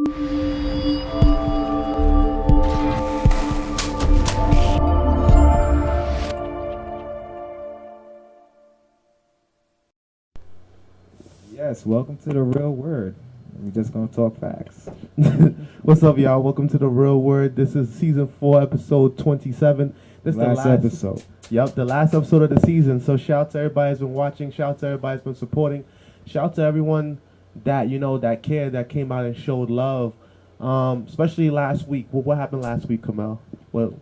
Yes, welcome to the real word. We're just gonna talk facts. What's up, y'all? Welcome to the Real Word. This is season 4, episode 27. This Last episode. Yep, the last episode of the season. So shout out to everybody who's been watching. Shout out to everybody who's been supporting. Shout out to everyone that that cared, that came out and showed love. Especially last week. Well, what happened last week, Kimmel? Well,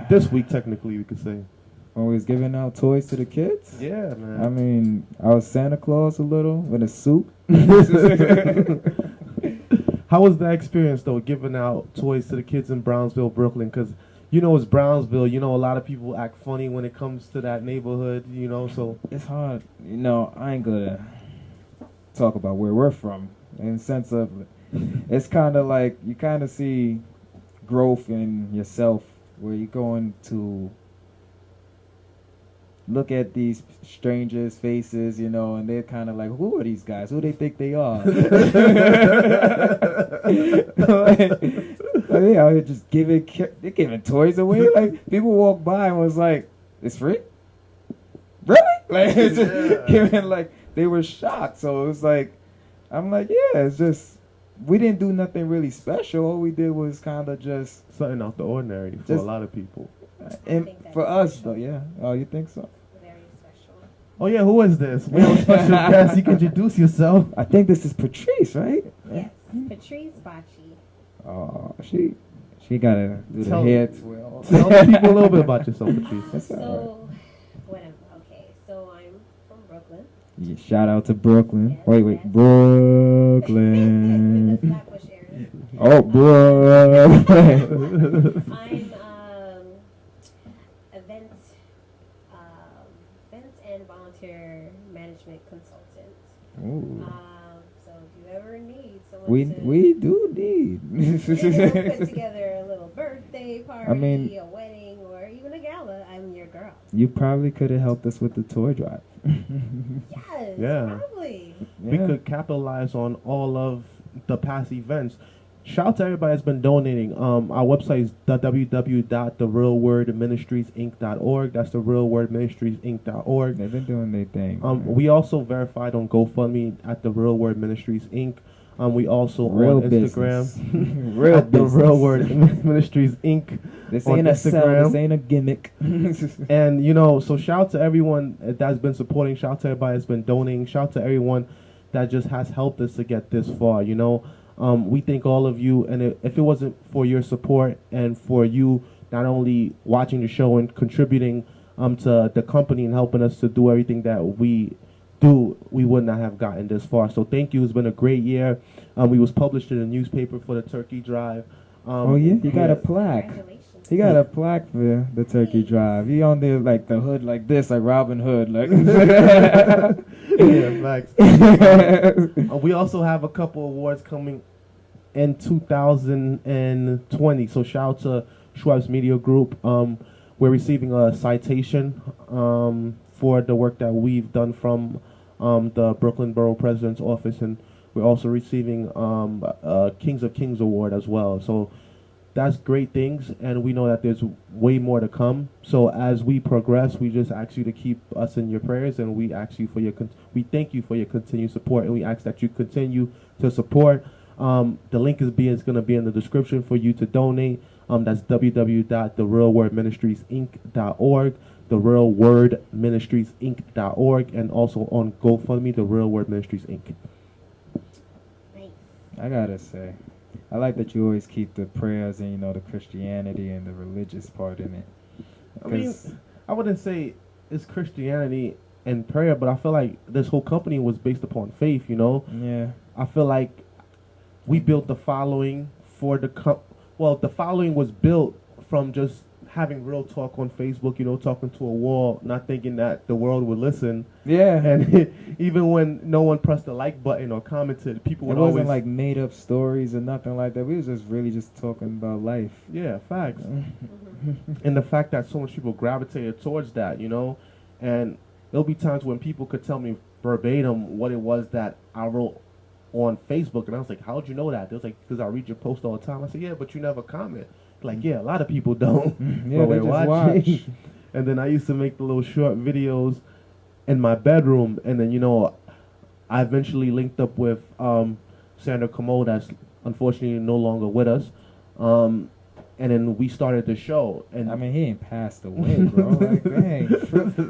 this week technically we could say. When we was giving out toys to the kids? Yeah, man. I mean, I was Santa Claus a little with a suit. How was that experience, though, giving out toys to the kids in Brownsville, Brooklyn? Because, it's Brownsville. A lot of people act funny when it comes to that neighborhood, so. It's hard. I ain't gonna talk about where we're from in the sense of it's kind of like you kind of see growth in yourself where you're going to look at these strangers' faces, and they're kind of like, who are these guys? Who do they think they are? They out here just they're giving toys away. Like, people walk by and was like, it's free? Really? Like, it's just giving, like, they were shocked. So it was like, I'm like, yeah, it's just, we didn't do nothing really special. All we did was kind of just something out the ordinary for a lot of people. And for us, though, yeah. Oh, you think so? Very special. Oh, yeah, who is this? We have a special guest. You can introduce yourself. I think this is Patrice, right? Yes, Patrice Bocci. Oh, she gotta do the hair twirl. Tell people a little bit about yourself, Patrice. So I'm from Brooklyn. Yeah, shout out to Brooklyn. Yes, Wait, yes. Brooklyn. The Flatbush area. Oh, Brooklyn. I'm events and volunteer management consultant. Ooh. So if you ever need someone We do need. put together a little birthday party, a wedding, or even a gala, I'm your girl. You probably could have helped us with the toy drive. Yes, Yeah. probably. We could capitalize on all of the past events. Shout out to everybody that's been donating. Our website is www.therealwordministriesinc.org. That's therealwordministriesinc.org. They've been doing their thing. We also verified on GoFundMe at the Real Word Ministries Inc. We also Real on Instagram Real at the Real Word Ministries Inc. This on ain't a Instagram. sell. This ain't a gimmick. And so shout out to everyone that's been supporting. Shout out to everybody that's been donating. Shout out to everyone that just has helped us to get this far. We thank all of you, and if it wasn't for your support and for you not only watching the show and contributing to the company and helping us to do everything that we do, we would not have gotten this far. So thank you. It's been a great year. We was published in a newspaper for the Turkey Drive. Oh yeah, you got a plaque. Congratulations. He got a plaque for the Turkey Drive. He on there like the hood like this, like Robin Hood, like. Yeah, facts. We also have a couple awards coming in 2020. So shout out to Schwab's Media Group. We're receiving a citation for the work that we've done from the Brooklyn Borough President's Office, and we're also receiving a Kings of Kings Award as well. So that's great things, and we know that there's way more to come. So as we progress, we just ask you to keep us in your prayers, and we ask you for we thank you for your continued support, and we ask that you continue to support. The link is going to be in the description for you to donate. That's www.therealwordministriesinc.org, therealwordministriesinc.org, and also on GoFundMe, The Real Word Ministries Inc. Nice. I gotta say, I like that you always keep the prayers and the Christianity and the religious part in it. I mean, I wouldn't say it's Christianity and prayer, but I feel like this whole company was based upon faith. Yeah. I feel like we built the following for the the following was built from just having real talk on Facebook, talking to a wall, not thinking that the world would listen. Yeah. And even when no one pressed the like button or commented, people would always... It wasn't like made up stories or nothing like that. We was just really just talking about life. Yeah, facts. And the fact that so much people gravitated towards that, and there'll be times when people could tell me verbatim what it was that I wrote on Facebook, and I was like, how'd you know that? They was like, because I read your post all the time. I said, yeah, but you never comment. Like, yeah, a lot of people don't. Yeah, they just watch. And then I used to make the little short videos in my bedroom, and then, you know, I eventually linked up with Sandra Kimmel, that's unfortunately no longer with us. And then we started the show. And I mean, he ain't passed away, bro. Like, dang.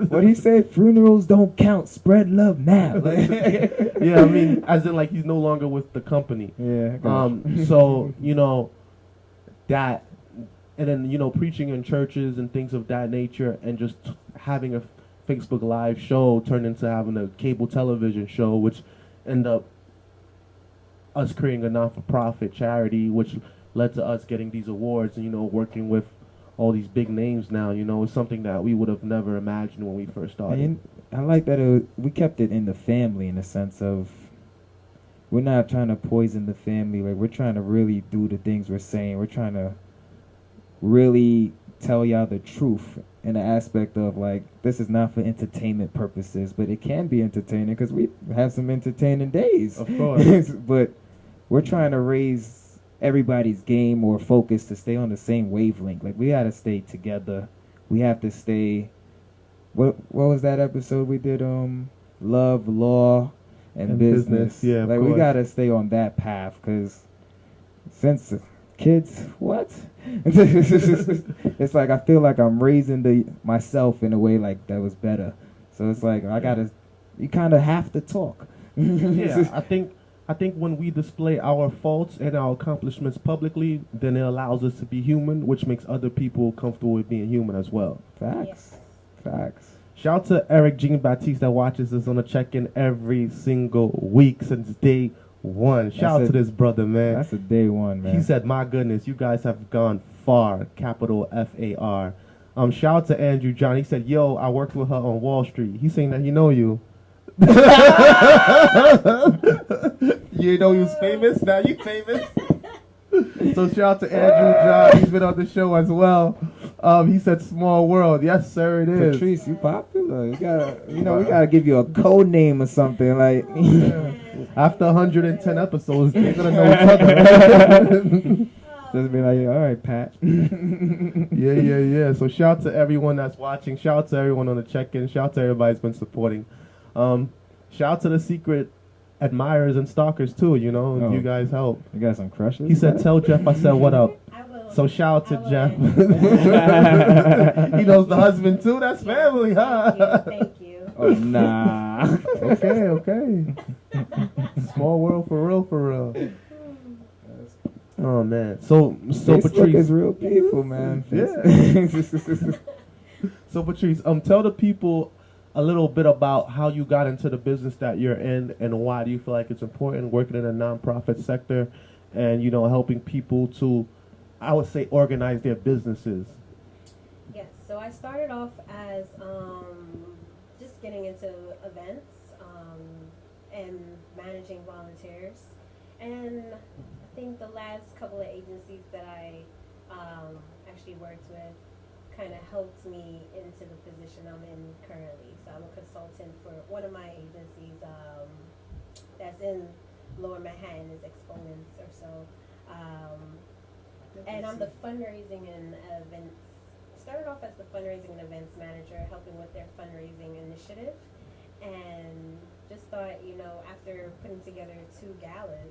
What he say? Funerals don't count. Spread love now. Like, yeah, I mean, as in, like, he's no longer with the company. Yeah. So, you know, that, and then, you know, preaching in churches and things of that nature, and just having a Facebook Live show turned into having a cable television show, which ended up us creating a non-for-profit charity, which led to us getting these awards and, you know, working with all these big names now. You know, it's something that we would have never imagined when we first started. I like that we kept it in the family, in the sense of we're not trying to poison the family. Like, we're trying to really do the things we're saying. We're trying to really tell y'all the truth in the aspect of, like, this is not for entertainment purposes, but it can be entertaining because we have some entertaining days. Of course. But we're trying to raise everybody's game or focus to stay on the same wavelength. Like, we gotta stay together. We have to stay. What was that episode we did? Love, law, and business. Yeah, like, we gotta stay on that path, because since kids, what? It's like I feel like I'm raising myself in a way like that was better. So it's like you kind of have to talk. Yeah, I think when we display our faults and our accomplishments publicly, then it allows us to be human, which makes other people comfortable with being human as well. Facts. Shout out to Eric Jean-Baptiste that watches us on a check-in every single week since day one. Shout out to this brother, man. That's a day one, man. He said, my goodness, you guys have gone far, capital F-A-R. Shout out to Andrew John. He said, yo, I worked with her on Wall Street. He's saying that he know you. You know he was famous? Now you famous? So shout out to Andrew John. He's been on the show as well. He said small world. Yes, sir, it is. Patrice, you popular. We gotta give you a code name or something. Like, after 110 episodes, they're gonna know each other. Just be like, all right, Pat. Yeah. So shout out to everyone that's watching. Shout out to everyone on the check-in. Shout out to everybody that's been supporting. Shout out to the secret admirers and stalkers too. You know, you guys help. You got some crushes? He said, tell Jeff I said what up. I will. So shout out to Jeff. He knows the husband too. That's family, huh? Thank you. Oh, nah. Okay. Small world for real. Oh man. So Facebook Patrice is real people, man. Yeah. So Patrice, tell the people a little bit about how you got into the business that you're in, and why do you feel like it's important working in a nonprofit sector, and, you know, helping people to, I would say, organize their businesses. Yes, so I started off as just getting into events and managing volunteers, and I think the last couple of agencies that I actually worked with kind of helped me into the position I'm in currently. So I'm a consultant for one of my agencies that's in Lower Manhattan, is Exponents or so. And I'm the fundraising and events. Started off as the fundraising and events manager, helping with their fundraising initiative. And just thought, you know, after putting together 2 galas,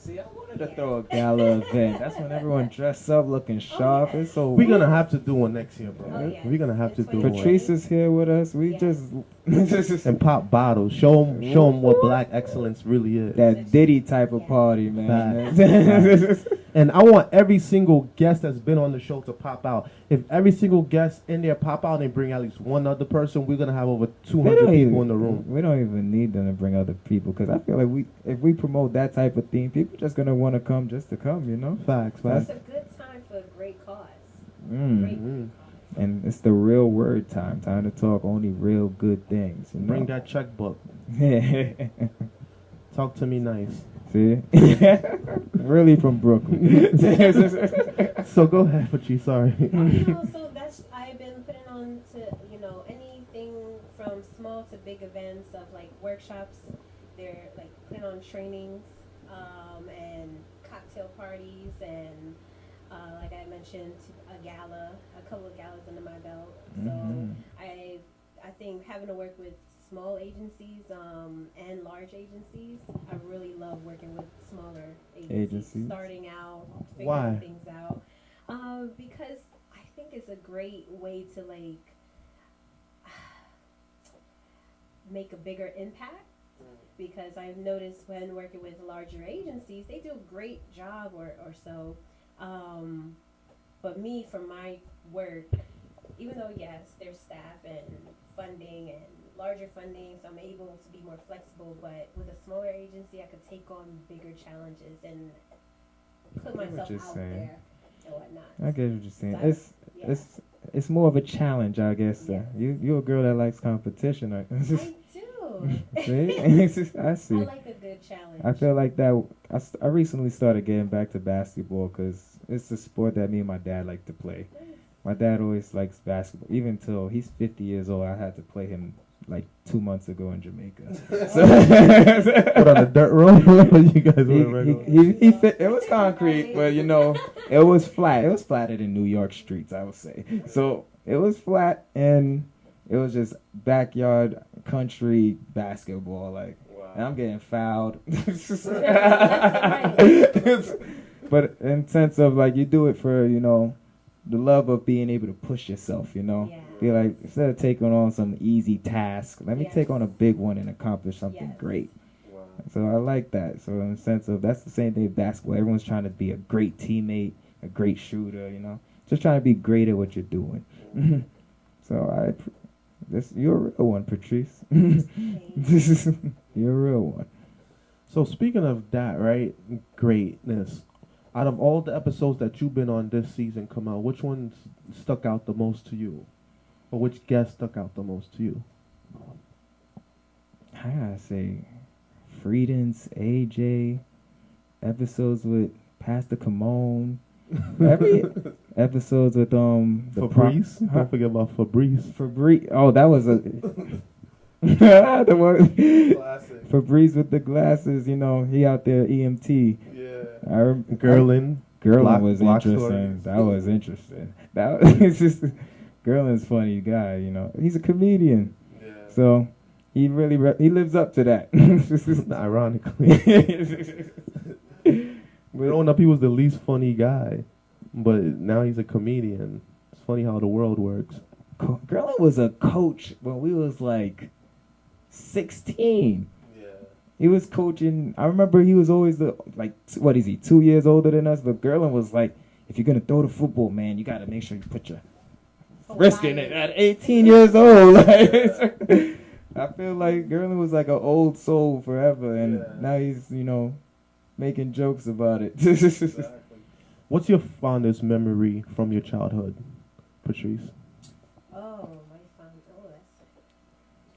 See, I wanted to throw a gala event. That's when everyone dressed up, looking sharp. It's so We're gonna have to do one next year, bro. Oh, yeah. We're gonna have to do one. Patrice is here with us. We just And pop bottles. Show them what black excellence really is. that Diddy type of party, man. And I want every single guest that's been on the show to pop out. If every single guest in there pop out and bring at least one other person, we're gonna have over 200 people in the room. We don't even need them to bring other people, because I feel like if we promote that type of theme, people just gonna want to come just to come, you know. Facts. it's a good time for a great cause. Mm. And it's the real word time to talk only real good things. You know? Bring that checkbook. Talk to me nice. See? Really from Brooklyn. So go ahead, Patrice. Sorry. So I've been putting on to, you know, anything from small to big events of like workshops they're like putting on trainings and cocktail parties and like I mentioned, a couple of galas under my belt. So I think having to work with small agencies and large agencies, I really love working with smaller agencies. Starting out, figuring things out. Because I think it's a great way to like make a bigger impact. Because I've noticed when working with larger agencies, they do a great job or so. But me, for my work, even though yes, there's staff and funding and larger funding, so I'm able to be more flexible, but with a smaller agency, I could take on bigger challenges and put myself out there and whatnot. I get what you're saying. It's more of a challenge, I guess. Yes. You're a girl that likes competition. I do. See? I see. I like a good challenge. I feel like that. I recently started getting back to basketball because it's a sport that me and my dad like to play. Nice. My dad always likes basketball. Even till he's 50 years old, I had to play him like 2 months ago in Jamaica. What, on the dirt road? You guys were he fit. It was concrete, but you know, it was flat. It was flatter than New York streets, I would say. So it was flat, and it was just backyard country basketball. Like, and I'm getting fouled. But in sense of like, you do it for, you know, the love of being able to push yourself, you know. Yeah. Be like, instead of taking on some easy task, let me take on a big one and accomplish something great. Wow. So I like that. So in the sense of, that's the same thing with basketball. Everyone's trying to be a great teammate, a great shooter, you know. Just trying to be great at what you're doing. So you're a real one, Patrice. You're a real one. So speaking of that, right, greatness, out of all the episodes that you've been on this season, Kimmel, which one stuck out the most to you? Or which guest stuck out the most to you? I gotta say, Frieden's, AJ, episodes with Pastor Kimon, every episodes with Fabrice. Don't forget about Fabrice. Oh, that was a the one. Classic. Fabrice with the glasses. You know, he out there EMT. Yeah. Gerlin was Block interesting. stories. That was interesting. That was just Gerlin's funny guy. You know, he's a comedian. Yeah. So he really he lives up to that. Ironically. Growing up, he was the least funny guy, but now he's a comedian. It's funny how the world works. Gerlin was a coach when we was like 16. Yeah. He was coaching. I remember he was always what is he, 2 years older than us? But Gerlin was like, if you're going to throw the football, man, you got to make sure you put your wrist in it at 18 years old. I feel like Gerlin was like an old soul forever, and now he's, you know, making jokes about it. Exactly. What's your fondest memory from your childhood, Patrice? Oh, my fun.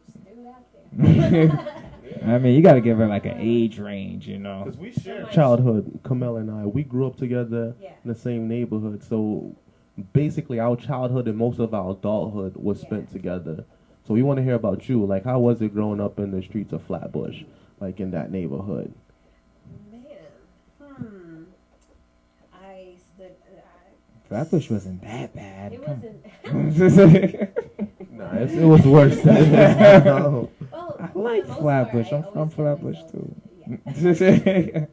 Just threw it out there. I mean, you got to give her like an age range, you know. Because we shared childhood, Kimmel and I. We grew up together in the same neighborhood. So basically, our childhood and most of our adulthood was spent together. So we want to hear about you. Like, how was it growing up in the streets of Flatbush, like in that neighborhood? Flatbush wasn't that bad. It wasn't. Nah, it was worse than that. No. Well, I like Flatbush. I'm from Flatbush too. For the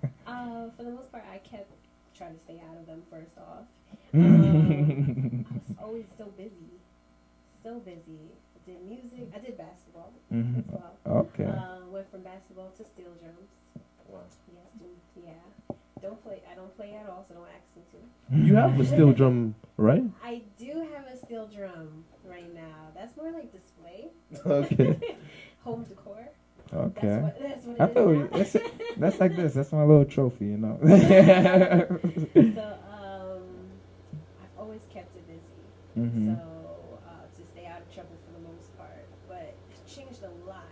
most part, I kept trying to stay out of them first off. I was always so busy. So busy. I did music. I did basketball as well. Okay. Went from basketball to steel drums. Wow. Yes, yeah. I don't play at all, so don't ask me to. You have a steel drum, right? I do have a steel drum right now. That's more like display. Okay. Home decor. Okay. That's what I it feel is you. now. That's like this. That's my little trophy, you know. So I've always kept it busy. Mhm. So to stay out of trouble for the most part, but it's changed a lot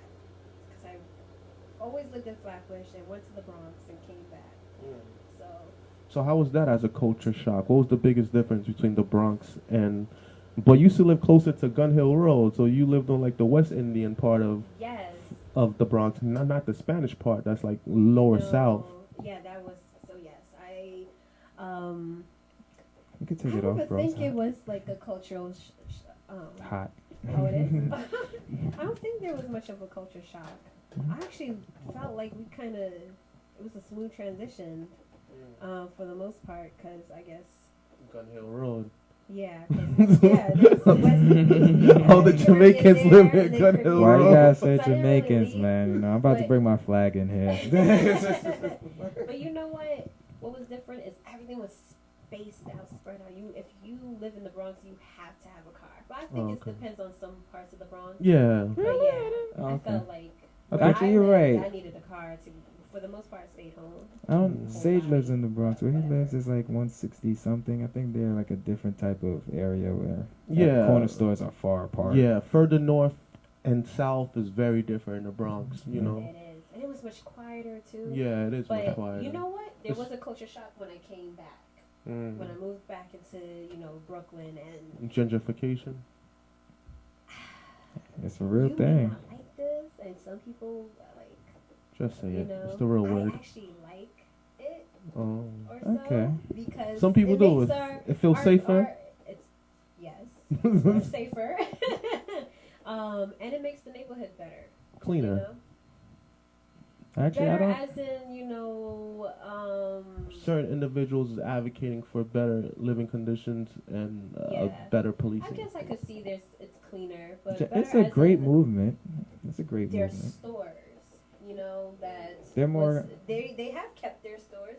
because I always lived in Flatbush and went to the Bronx and came back. So how was that as a culture shock? What was the biggest difference between the Bronx and... But you used to live closer to Gun Hill Road, so you lived on like the West Indian part of... Yes. of the Bronx, not the Spanish part. That's like lower No. south. Yeah, that was so. Yes, You can I take it don't off, even bro. think it was like a cultural. Hot. Oh, it is. I don't think there was much of a culture shock. Mm-hmm. I actually felt like we kind of. It was a smooth transition, for the most part, because I guess. Gun Hill Road. Yeah, 'cause, yeah, there's West, All the Jamaicans live in Gun Hill Why you Road. gotta say So I didn't really Jamaicans, leave, man? You know, I'm about to but- bring my flag in here. But you know what? What was different is everything was spaced out, spread out. If you live in the Bronx, you have to have a car. But I think it depends on some parts of the Bronx. Yeah. But yeah, Oh, I okay. felt like Actually, I you're lived, right. I needed a car to, for the most part, stay home. Sage lives in the Bronx. Where he lives is like 160 something. I think they're like a different type of area where Yeah. corner stores are far apart. Yeah, further north and south is very different in the Bronx, you know. It is, and it was much quieter too. Yeah, it is much But quieter. you know what? There It's- was a culture shock when I came back. Mm. When I moved back into Brooklyn, and Gentrification. It's a real you may thing. not like this, and some people like. Just say You it. know, It's the real word. I actually like it Oh. or Okay. so because Some people it do. makes It feels safer. It's yes, it's more safer, and it makes the neighborhood better, Cleaner. You know? Actually, I Better don't. as in Certain individuals is advocating for better living conditions and Yeah. better policing. I guess I could see it's cleaner, but It's better a as great in movement. It's a great Their movement. stores, that They're more- they have kept their stores.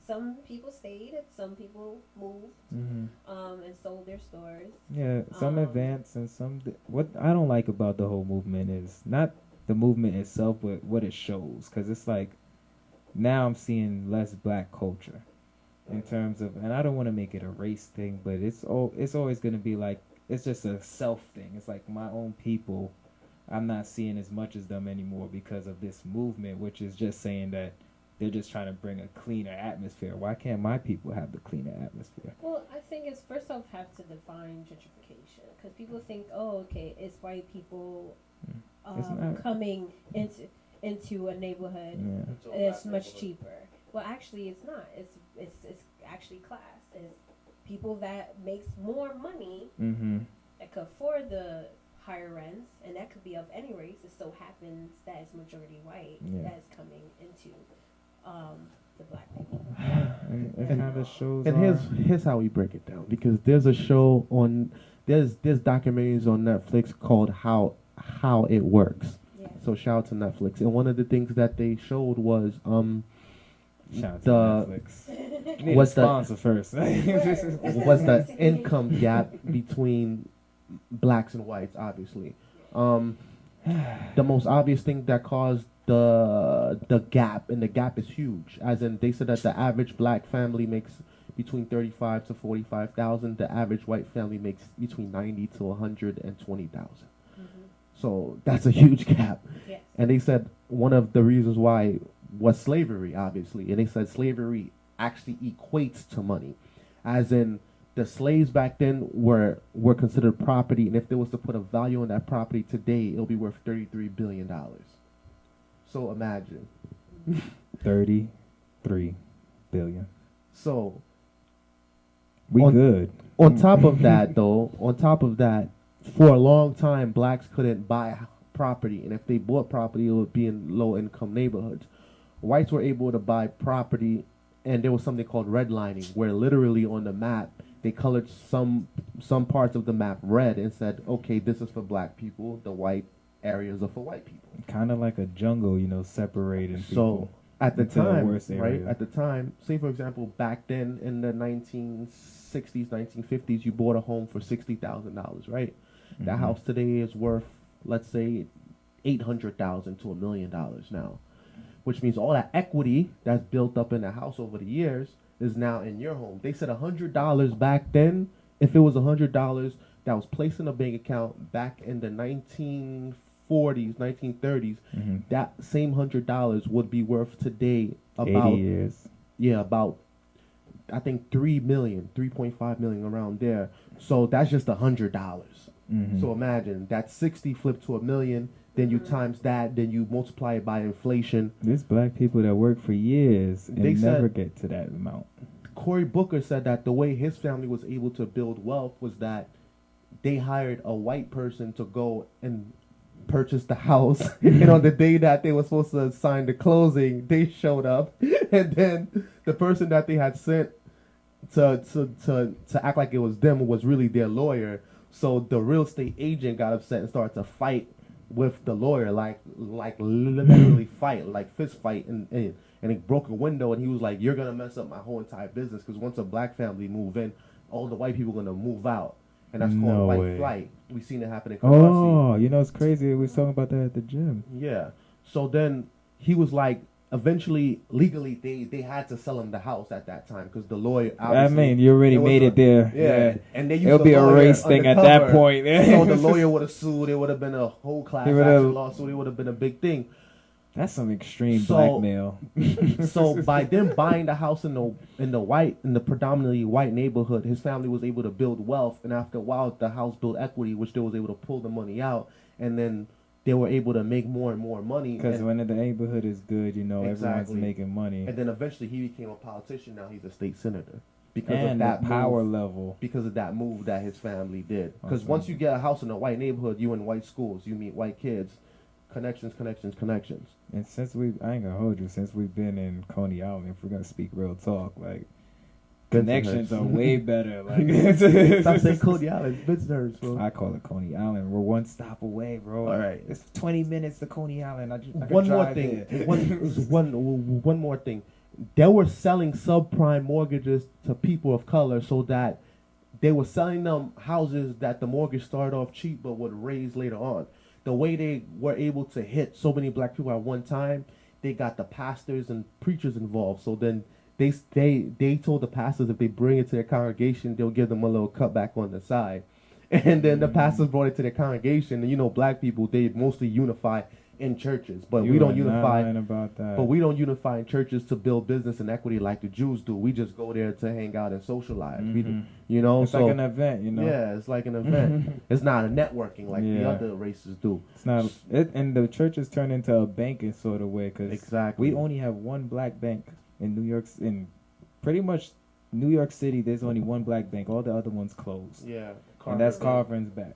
Some people stayed, and some people moved, Hmm. and sold their stores. Yeah, some Um, advance and some. What I don't like about the whole movement is not the movement itself, but what it shows. Because it's like now I'm seeing less black culture in terms of, and I don't want to make it a race thing, but it's always going to be like it's just a self thing. It's like my own people. I'm not seeing as much as them anymore because of this movement, which is just saying that they're just trying to bring a cleaner atmosphere. Why can't my people have the cleaner atmosphere? Well, I think it's first off have to define gentrification because people think, oh, okay, it's white people It's not. coming into a neighborhood. Yeah. It's much cheaper. Well, actually, it's not. It's actually class. It's people that makes more money Mm-hmm. that could afford the higher rents, and that could be of any race. It so happens that it's majority white Yeah. that's coming into the black people. And it And- kind of shows. And our- here's how we break it down, because there's a show on there's documentaries on Netflix called How It Works. Yeah. So shout out to Netflix. And one of the things that they showed was Shout out to the Netflix. Need what's a the- sponsor first. was the income gap between blacks and whites, obviously. The most obvious thing that caused the gap, and the gap is huge, as in they said that the average black family makes between 35 to 45,000. The average white family makes between 90 to 120,000. So that's a huge gap. Yes. And they said one of the reasons why was slavery, obviously. And they said slavery actually equates to money, as in the slaves back then were considered property, and if there was to put a value on that property today, it'll be worth $33 billion. So imagine. 33 billion. So We On- good. on top of that, though, for a long time, blacks couldn't buy property, and if they bought property, it would be in low-income neighborhoods. Whites were able to buy property, and there was something called redlining, where literally on the map they colored some parts of the map red and said, "Okay, this is for black people. The white areas are for white people." Kind of like a jungle, separating So people. at the into the time, worst right? area. At the time, say for example, back then in the 1960s, 1950s, you bought a home for $60,000, right? That Mhm. house today is worth, let's say, $800,000 to $1 million now, which means all that equity that's built up in the house over the years is now in your home. They said $100 back then. If it was $100 that was placed in a bank account back in the 1940s, 1930s, Mhm. that same $100 would be worth today 80 about years. about I think 3.5 million around there. So that's just $100. Mhm. So imagine that 60 flipped to $1 million then you times that, then you multiply it by inflation. There's black people that work for years and They never said- get to that amount. Cory Booker said that the way his family was able to build wealth was that they hired a white person to go and purchase the house. And on the day that they were supposed to sign the closing, they showed up. And then the person that they had sent to act like it was them was really their lawyer. So the real estate agent got upset and started to fight with the lawyer, like literally fight, like fist fight, and it broke a window, and he was like, "You're gonna mess up my whole entire business, because once a black family move in, all the white people are gonna move out, and that's No called white way. flight." We seen it happen in Kumasi. Oh, you know it's crazy. We was talking about that at the gym. Yeah. So then he was like, eventually, legally, they had to sell him the house at that time, because the lawyer. I mean, you already made it there. Yeah. And they used It'll the be a lawyer race thing at undercover. that point. So the lawyer would have sued. It would have been a whole class action lawsuit. It would have been a big thing. That's some extreme So- blackmail. So by them buying the house in the predominantly white neighborhood, his family was able to build wealth, and after a while, the house built equity, which they was able to pull the money out, and then they were able to make more and more money. Because when the neighborhood is good, you know, Exactly. everyone's making money. And then eventually he became a politician. Now he's a state senator because And of that the power move, level. because of that move that his family did. Because Awesome. once you get a house in a white neighborhood, you in white schools, you meet white kids, connections. And since I ain't gonna hold you, since we've been in Coney Island, if we're gonna speak real talk, like, connections are way better. Like, Stop saying Coney Island, Bensonhurst, bro. I call it Coney Island. We're one stop away, bro. All right. It's 20 minutes to Coney Island. I can One more drive thing. there. One more thing. They were selling subprime mortgages to people of color, so that they were selling them houses that the mortgage started off cheap but would raise later on. The way they were able to hit so many black people at one time, they got the pastors and preachers involved. So then they told the pastors if they bring it to their congregation, they'll give them a little cutback on the side. And then the pastors brought it to their congregation, and you know, black people, they mostly unify in churches, but You we don't are not unify. lying about that. But we don't unify in churches to build business and equity like the Jews do. We just go there to hang out and socialize. Mhm. You know, It's so like an event, you know. yeah, it's like an event. It's not a networking like the Yeah. other races do. It's not. And the churches turn into a banking sort of way, because Exactly. we only have one black bank in New York. In pretty much New York City, there's only one black bank. All the other ones closed. Yeah, And that's Carver. Carverin's Bank.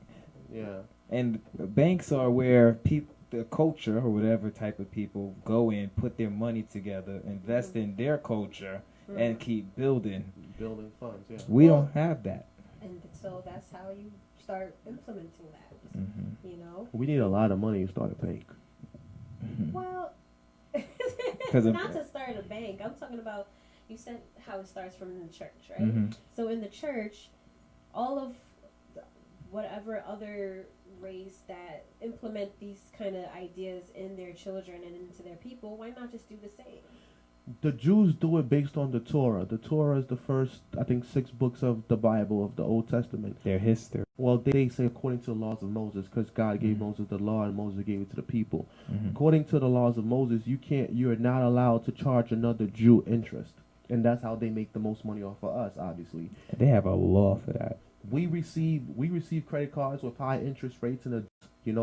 Yeah, And banks are where people, the culture or whatever type of people go in, put their money together, invest in their culture, and keep building. building funds. Yeah. We don't have that. And so that's how you start implementing that. Mm-hmm. You know. We need a lot of money to start a bank. Well, 'Cause of- not to start a bank. I'm talking about, you said how it starts from the church, right? Mhm. So in the church, all of whatever other race that implement these kind of ideas in their children and into their people, why not just do the same? The Jews do it based on the Torah. The Torah is the first, I think, 6 books of the Bible, of the Old Testament. Their history. Well, they say according to the laws of Moses, because God gave Moses the law and Moses gave it to the people. Mhm. According to the laws of Moses, you're not allowed to charge another Jew interest. And that's how they make the most money off of us, obviously. They have a law for that. We receive credit cards with high interest rates, and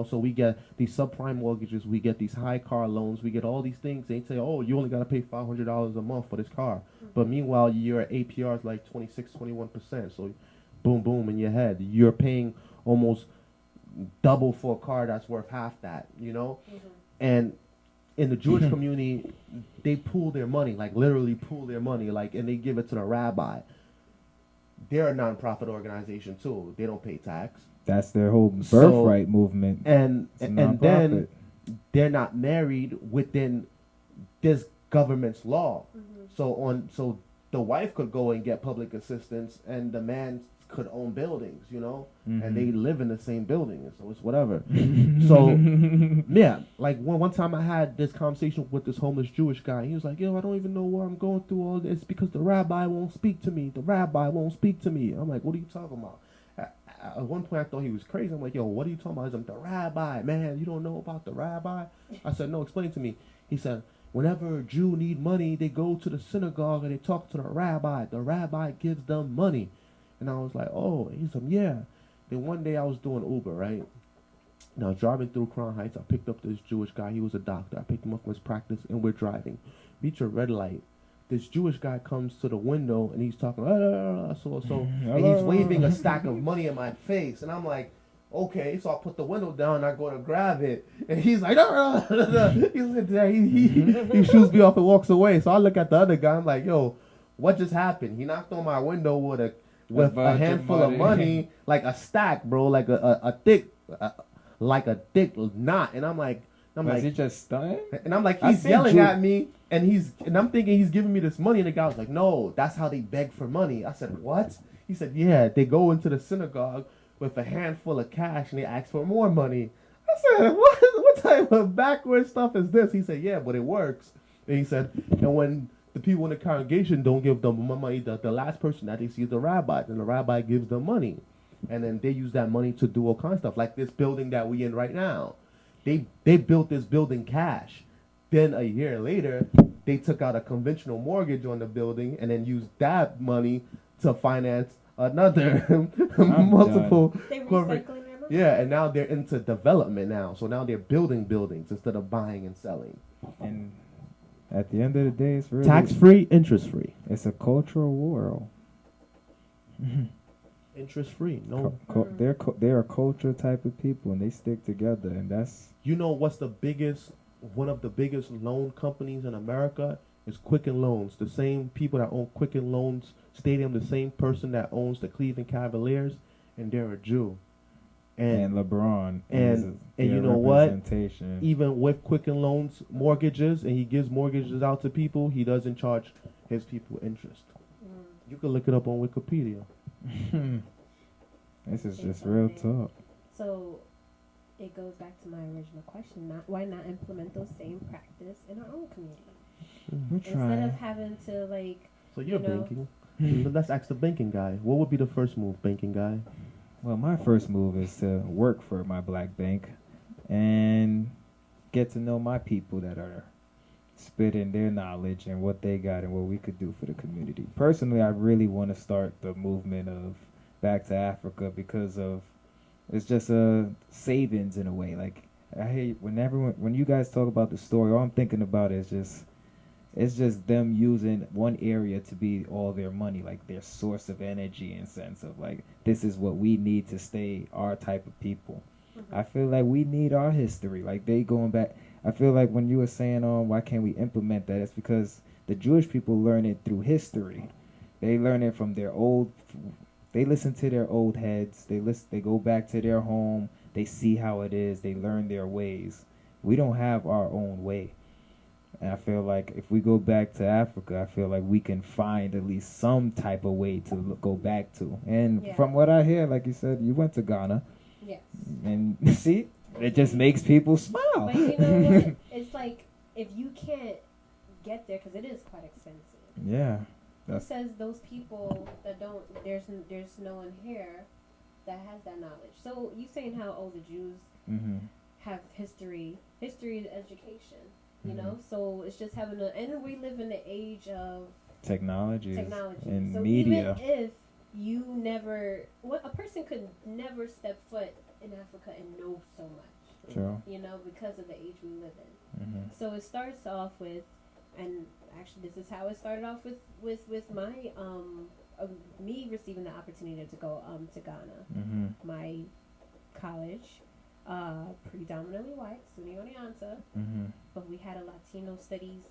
so we get these subprime mortgages, we get these high car loans, we get all these things. They say, oh, you only got to pay $500 a month for this car, but meanwhile your APR is like 26-21%. So boom boom in your head, you're paying almost double for a car that's worth half that. And in the Jewish community, they pool their money, like literally pool their money, like, and they give it to the rabbi. They're a non-profit organization too. They don't pay tax. That's their whole So- birthright movement. And It's a and then nonprofit. they're not married within this government's law. So the wife could go and get public assistance, and the man could own buildings, and they live in the same building, so it's whatever. So yeah, like one time I had this conversation with this homeless Jewish guy. He was like, "Yo, I don't even know why I'm going through all this because the rabbi won't speak to me. The rabbi won't speak to me." I'm like, "What are you talking about?" At one point, I thought he was crazy. I'm like, "Yo, what are you talking about?" He's like, "The rabbi, man. You don't know about the rabbi?" I said, "No, explain to me." He said, "Whenever a Jew need money, they go to the synagogue and they talk to the rabbi. The rabbi gives them money." And I was like, "Oh." He said, "Yeah." Then one day I was doing Uber, right? And I was driving through Crown Heights. I picked up this Jewish guy. He was a doctor. I picked him up from his practice, and we're driving. Reach a red light. This Jewish guy comes to the window, and he's talking, and he's waving a stack of money in my face. And I'm like, okay. So I put the window down, and I go to grab it. And he's like, he's there. He shoots me off and walks away. So I look at the other guy. I'm like, yo, what just happened? He knocked on my window with a handful of money, like a stack, bro, like a thick, like a thick knot. And I'm like, Was he just stunned? And I'm like, he's yelling at me, and I'm thinking he's giving me this money, and the guy was like, no, that's how they beg for money. I said, what? He said, yeah, they go into the synagogue with a handful of cash, and they ask for more money. I said, what type of backward stuff is this? He said, yeah, but it works. And he said, and when the people in the congregation don't give them money, the last person that they see is the rabbi, and the rabbi gives them money. And then they use that money to do all kinds of stuff, like this building that we in right now. They built this building cash. Then a year later, they took out a conventional mortgage on the building and then used that money to finance another multiple. They recycling their money? Yeah, and now they're into development now. So now they're building buildings instead of buying and selling. And at the end of the day, it's really tax-free, interest-free. It's a cultural war. Interest-free. No, they're a culture type of people, and they stick together, and that's. You know what's one of the biggest loan companies in America is Quicken Loans. The same people that own Quicken Loans Stadium, the same person that owns the Cleveland Cavaliers, and they're a Jew. And LeBron. And you know what? Even with Quicken Loans mortgages, and he gives mortgages out to people, he doesn't charge his people interest. You can look it up on Wikipedia. This is just real talk. So it goes back to my original question: why not implement those same practice in our own community instead of having to like? So you're banking. Let's ask the banking guy. What would be the first move, banking guy? Well, my first move is to work for my black bank and get to know my people that are spitting their knowledge and what they got and what we could do for the community. Personally, I really want to start the movement of Back to Africa because of it's just a savings in a way. Like I hear when you guys talk about the story, all I'm thinking about is it's just them using one area to be all their money, like their source of energy in sense of like this is what we need to stay our type of people. I feel like we need our history. Like they going back. I feel like when you were saying, why can't we implement that? It's because the Jewish people learn it through history. They learn it from they listen to their old heads. They go back to their home. They see how it is. They learn their ways. We don't have our own way. And I feel like if we go back to Africa, I feel like we can find at least some type of way to go back to. And from what I hear, like you said, you went to Ghana. Yes. And see? It just makes people smile. But you know what? It's like if you can't get there, because it is quite expensive. Yeah. Who says those people that don't? There's no one here that has that knowledge. So you saying how the Jews have history is education. You know, so it's just having and we live in the age of technology and so media. Even if you a person could never step foot in Africa and know so much. True. You know, because of the age we live in. So it starts off with, and actually this is how it started off with my me receiving the opportunity to go to Ghana. My college. Predominantly white, SUNY Oneonta, but we had a Latino studies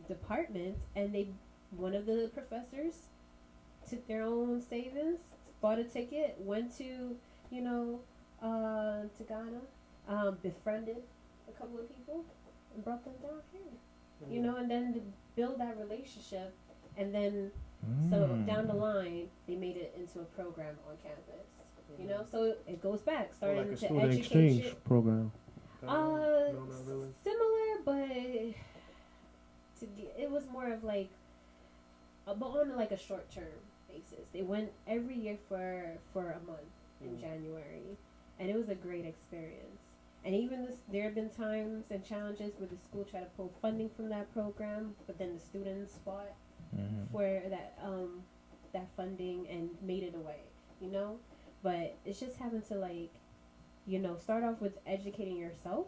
department, and one of the professors took their own savings, bought a ticket, went to Ghana, befriended a couple of people, and brought them down here, and then to build that relationship, and then so down the line they made it into a program on campus. So it goes back, starting like a to student education exchange program. No, not really. Similar, but it was more of like, but on like a short term basis. They went every year for a month in January, and it was a great experience. And even there have been times and challenges where the school tried to pull funding from that program, but then the students fought for that funding and made it away. But it's just having to start off with educating yourself,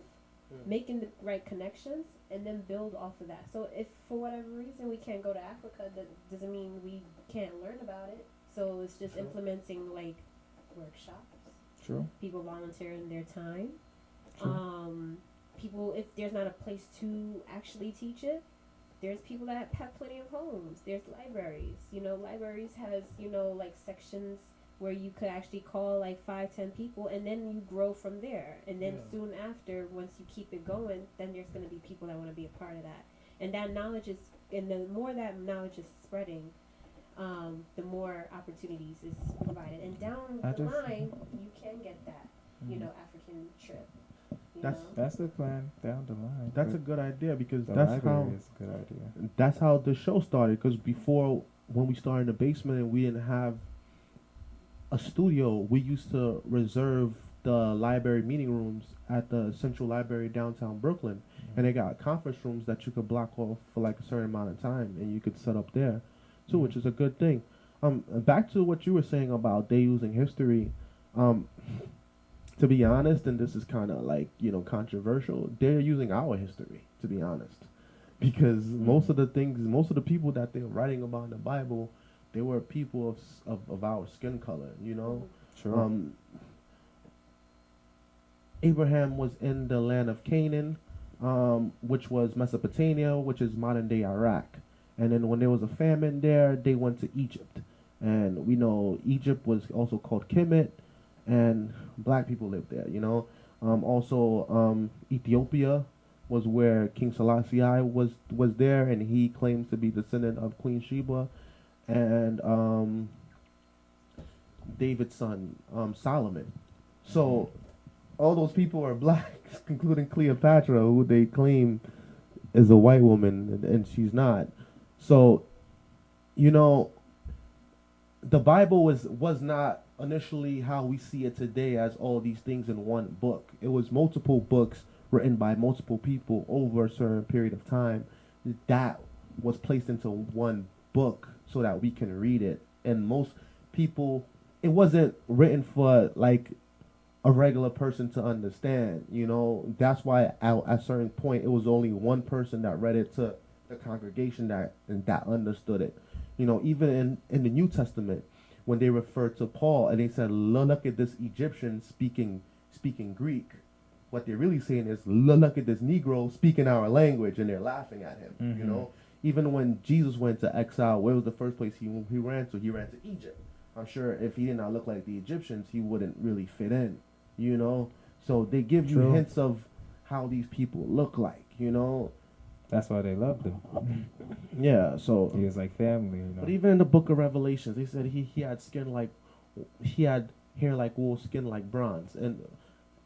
making the right connections, and then build off of that. So if for whatever reason we can't go to Africa, that doesn't mean we can't learn about it. So it's just implementing like workshops. True. People volunteering their time. True. People, if there's not a place to actually teach it, there's people that have plenty of homes. There's libraries. Libraries has like sections where you could actually call like 5-10 people, and then you grow from there. And then soon after, once you keep it going, then there's going to be people that want to be a part of that. And that knowledge is, and the more that knowledge is spreading, the more opportunities is provided. And down the line, you can get that, African trip. That's the plan down the line. That's a good idea, because the that's how is a good idea. That's how the show started. Because before, when we started in the basement and we didn't have a studio, we used to reserve the library meeting rooms at the Central Library downtown Brooklyn, and they got conference rooms that you could block off for like a certain amount of time, and you could set up there too, which is a good thing. Back to what you were saying about they using history. To be honest, and this is kind of like controversial, they're using our history, to be honest, because most of the people that they're writing about in the Bible, they were people of our skin color, Sure. Abraham was in the land of Canaan, which was Mesopotamia, which is modern day Iraq. And then when there was a famine there, they went to Egypt. And we know Egypt was also called Kimmel, and black people lived there, Also, Ethiopia was where King Selassie was there, and he claims to be descendant of Queen Sheba. And David's son, Solomon. So all those people are black, including Cleopatra, who they claim is a white woman, and she's not. So, the Bible was not initially how we see it today, as all these things in one book. It was multiple books written by multiple people over a certain period of time that was placed into one book so that we can read it. And most people, it wasn't written for like a regular person to understand, That's why at a certain point it was only one person that read it to the congregation that understood it. Even in the New Testament, when they referred to Paul and they said, look at this Egyptian speaking Greek, what they're really saying is, look at this Negro speaking our language, and they're laughing at him, Even when Jesus went to exile, where was the first place he ran to? He ran to Egypt. I'm sure if he did not look like the Egyptians, he wouldn't really fit in, So they give you hints of how these people look like, That's why they loved him. Yeah, so he was like family, But even in the book of Revelations, they said he had hair like wool, skin like bronze, and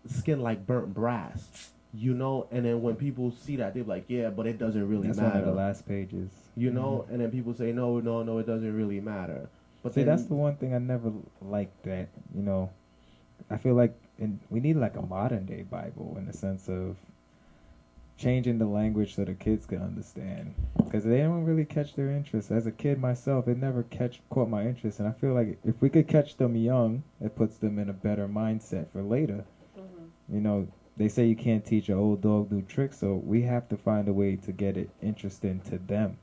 skin like burnt brass. And then when people see that, they're like, yeah, but it doesn't really matter. That's one of the last pages. And then people say, no, it doesn't really matter. But see, that's the one thing I never liked, that, I feel like we need like a modern day Bible, in the sense of changing the language so the kids can understand, because they don't really catch their interest. As a kid myself, it never caught my interest, and I feel like if we could catch them young, it puts them in a better mindset for later. They say you can't teach an old dog new tricks, so we have to find a way to get it interesting to them.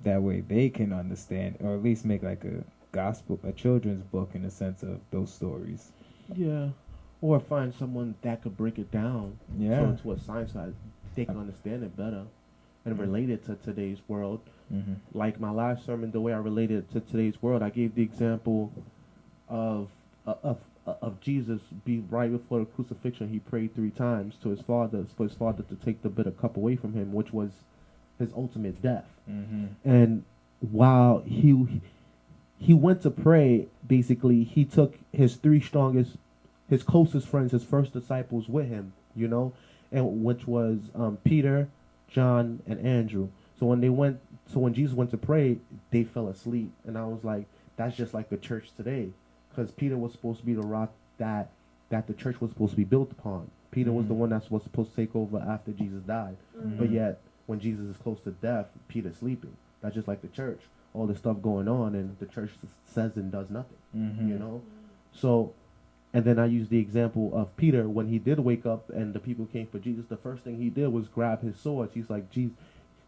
That way they can understand, or at least make like a children's book in the sense of those stories. Yeah. Or find someone that could break it down to a science side. They can understand it better and relate it to today's world. Like my last sermon, the way I related it to today's world, I gave the example of Jesus. Right before the crucifixion, he prayed 3 times to his father, for his father to take the bitter cup away from him, which was his ultimate death. And while he went to pray, basically he took his his closest friends, his first disciples with him, and which was Peter, John, and Andrew. So when Jesus went to pray, they fell asleep, and I was like, that's just like the church today, because Peter was supposed to be the rock that the church was supposed to be built upon. Peter was the one that was supposed to take over after Jesus died, but yet when Jesus is close to death, Peter's sleeping. That's just like the church. All this stuff going on, and the church says and does nothing. So And then I use the example of Peter when he did wake up and the people came for Jesus. The first thing he did was grab his swords. He's like, Jesus.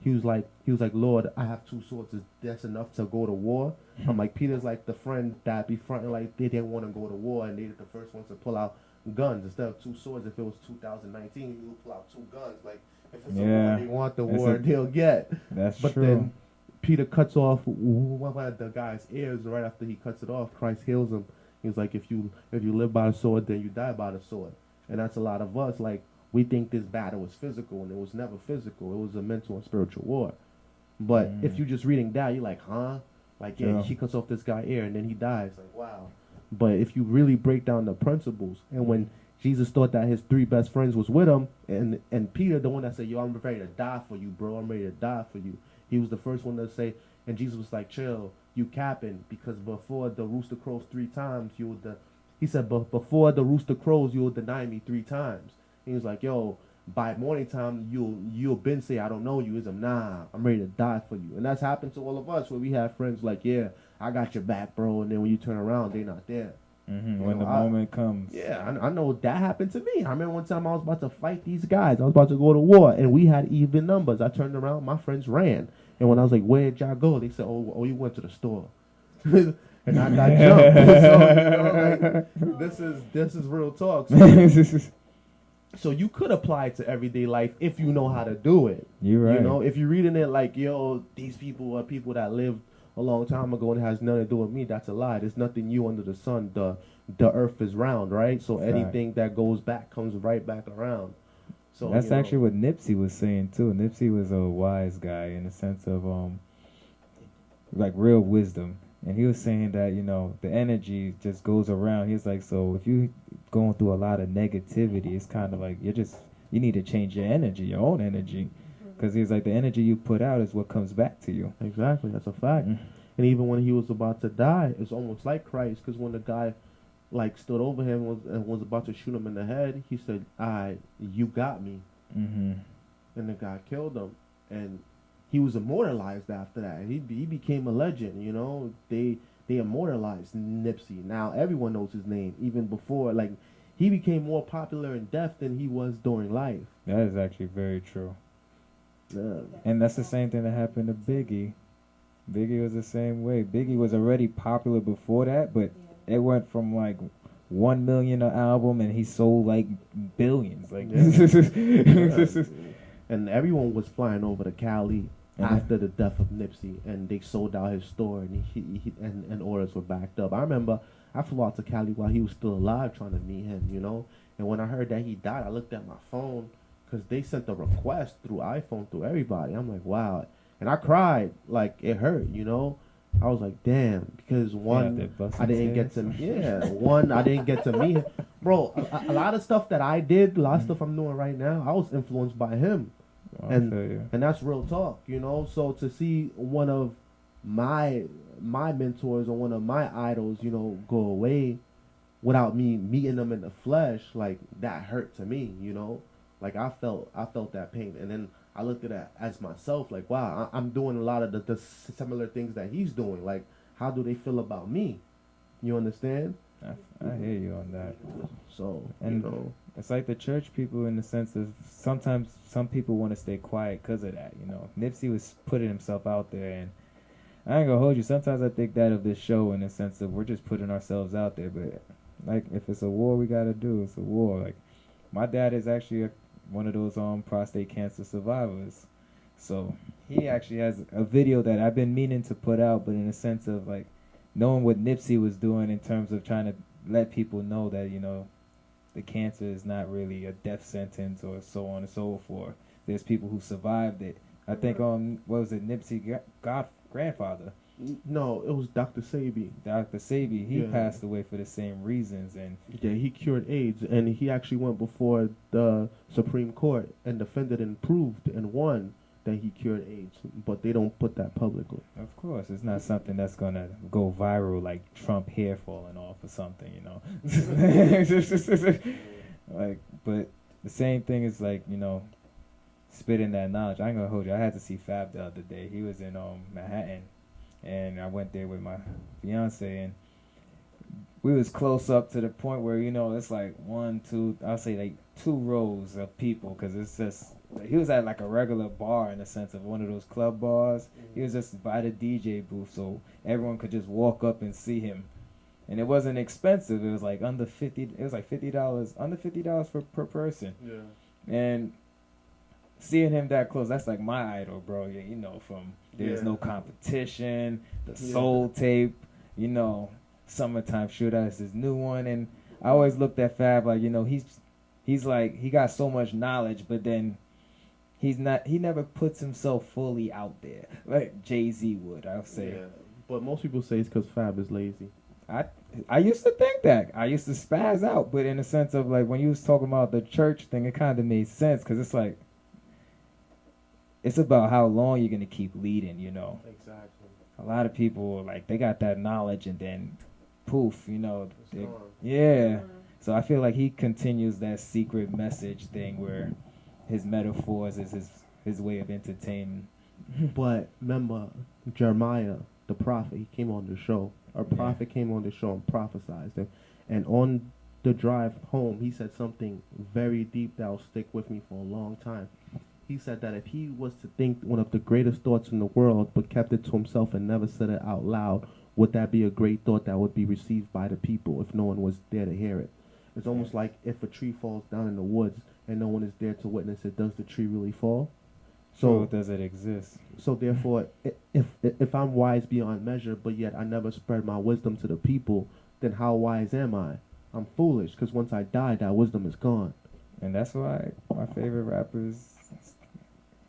He was like, Lord, I have 2 swords. Is that's enough to go to war? I'm like, Peter's like the friend that be fronting like they didn't want to go to war, and they're the first ones to pull out guns instead of 2 swords. If it was 2019, you would pull out 2 guns. Like if it's a war, they want the war, they'll get. That's but true. Then Peter cuts off one of the guy's ears. Right after he cuts it off, Christ heals him. He's like, if you live by the sword, then you die by the sword. And that's a lot of us. Like, we think this battle was physical, and it was never physical. It was a mental and spiritual war. But if you're just reading that, you're like, huh? Like, yeah, she cuts off this guy's ear, and then he dies. Like, wow. But if you really break down the principles, and when Jesus thought that his 3 best friends was with him, and Peter, the one that said, yo, I'm ready to die for you, bro. I'm ready to die for you. He was the first one to say, and Jesus was like, chill, you capping, because before the rooster crows 3 times, he said, but before the rooster crows, you'll deny me 3 times. He was like, yo, by morning time, you'll been say, I don't know you. He's like, nah, I'm ready to die for you. And that's happened to all of us where we have friends like, yeah, I got your back, bro. And then when you turn around, they're not there. When the moment comes. Yeah, I know that happened to me. I remember one time I was about to fight these guys. I was about to go to war, and we had even numbers. I turned around, my friends ran. And when I was like, where'd y'all go? They said, oh, you went to the store. And I got jumped. So, like, this is real talk. So you could apply it to everyday life if you know how to do it. You're right. You know, if you're reading it like, yo, these people are people that lived a long time ago and it has nothing to do with me, that's a lie. There's nothing new under the sun. The earth is round, right? So anything that goes back comes right back around. So that's actually what Nipsey was saying too. Nipsey was a wise guy in the sense of like real wisdom. And he was saying that, you know, the energy just goes around. He's like, so if you going through a lot of negativity, it's kind of like you need to change your energy, your own energy. Because he's like, the energy you put out is what comes back to you. Exactly. That's a fact. And even when he was about to die, it's almost like Christ. Because when the guy, like, stood over him and was about to shoot him in the head, he said, you got me. And the guy killed him. And he was immortalized after that. He became a legend, you know. They immortalized Nipsey. Now everyone knows his name. Even before, like, he became more popular in death than he was during life. That is actually very true. Yeah. And that's the same thing that happened to Biggie. Biggie was the same way. Biggie was already popular before that, but it went from like 1 million an album, and he sold like billions. Like, and everyone was flying over to Cali after the death of Nipsey, and they sold out his store, and and orders were backed up. I remember I flew out to Cali while he was still alive, trying to meet him, you know. And when I heard that he died, I looked at my phone because they sent the request through iPhone through everybody. I'm like, wow, and I cried, like it hurt, you know. I was like, damn, because I didn't get to meet him. Bro, a lot of stuff that I did, a lot of stuff I'm doing right now, I was influenced by him. And that's real talk, you know. So to see one of my mentors or one of my idols, you know, go away without me meeting them in the flesh, like that hurt to me, you know. Like I felt that pain, and then I looked at it as myself, like, wow, I'm doing a lot of the similar things that he's doing. Like, how do they feel about me? You understand? I hear you on that. So, and you know, it's like the church people in the sense of sometimes some people want to stay quiet because of that. You know, Nipsey was putting himself out there, and I ain't gonna hold you. Sometimes I think that of this show in the sense of we're just putting ourselves out there. But like, if it's a war, we gotta do. It's a war. Like, my dad is actually one of those prostate cancer survivors. So he actually has a video that I've been meaning to put out, but in a sense of like knowing what Nipsey was doing in terms of trying to let people know that, you know, the cancer is not really a death sentence or so on and so forth. There's people who survived it. I think what was it, Nipsey grandfather? No, it was Dr. Sebi. Dr. Sebi, he passed away for the same reasons, and he cured AIDS, and he actually went before the Supreme Court and defended and proved and won that he cured AIDS, but they don't put that publicly. Of course, it's not something that's gonna go viral like Trump hair falling off or something, you know. Like, but the same thing is like, you know, spitting that knowledge. I ain't gonna hold you. I had to see Fab the other day. He was in Manhattan, and I went there with my fiance, and we was close up to the point where, you know, it's like one, two, I'll say like 2 rows of people, because it's just, he was at like a regular bar in the sense of one of those club bars. He was just by the DJ booth, so everyone could just walk up and see him. And it wasn't expensive. It was like under $50. It was like $50, under $50 per person. Yeah. And seeing him that close, that's like my idol, bro. Yeah, you know, from There's No Competition, the Soul Tape, you know, Summertime Shootout is his new one. And I always looked at Fab like, you know, he's like, he got so much knowledge, but then he never puts himself fully out there like Jay-Z would, I would say. Yeah. But most people say it's because Fab is lazy. I used to think that. I used to spaz out, but in the sense of like when you was talking about the church thing, it kind of made sense, because it's like, it's about how long you're going to keep leading, you know. Exactly. A lot of people, like, they got that knowledge and then poof, you know. Yeah. So I feel like he continues that secret message thing where his metaphors is his way of entertainment. But remember, Jeremiah, the prophet, he came on the show. Our prophet came on the show and prophesied him. And on the drive home, he said something very deep that will stick with me for a long time. He said that if he was to think one of the greatest thoughts in the world but kept it to himself and never said it out loud, would that be a great thought that would be received by the people if no one was there to hear it? It's almost like if a tree falls down in the woods and no one is there to witness it, does the tree really fall? So does it exist? So therefore, if I'm wise beyond measure, but yet I never spread my wisdom to the people, then how wise am I? I'm foolish, because once I die, that wisdom is gone. And that's why my favorite rapper is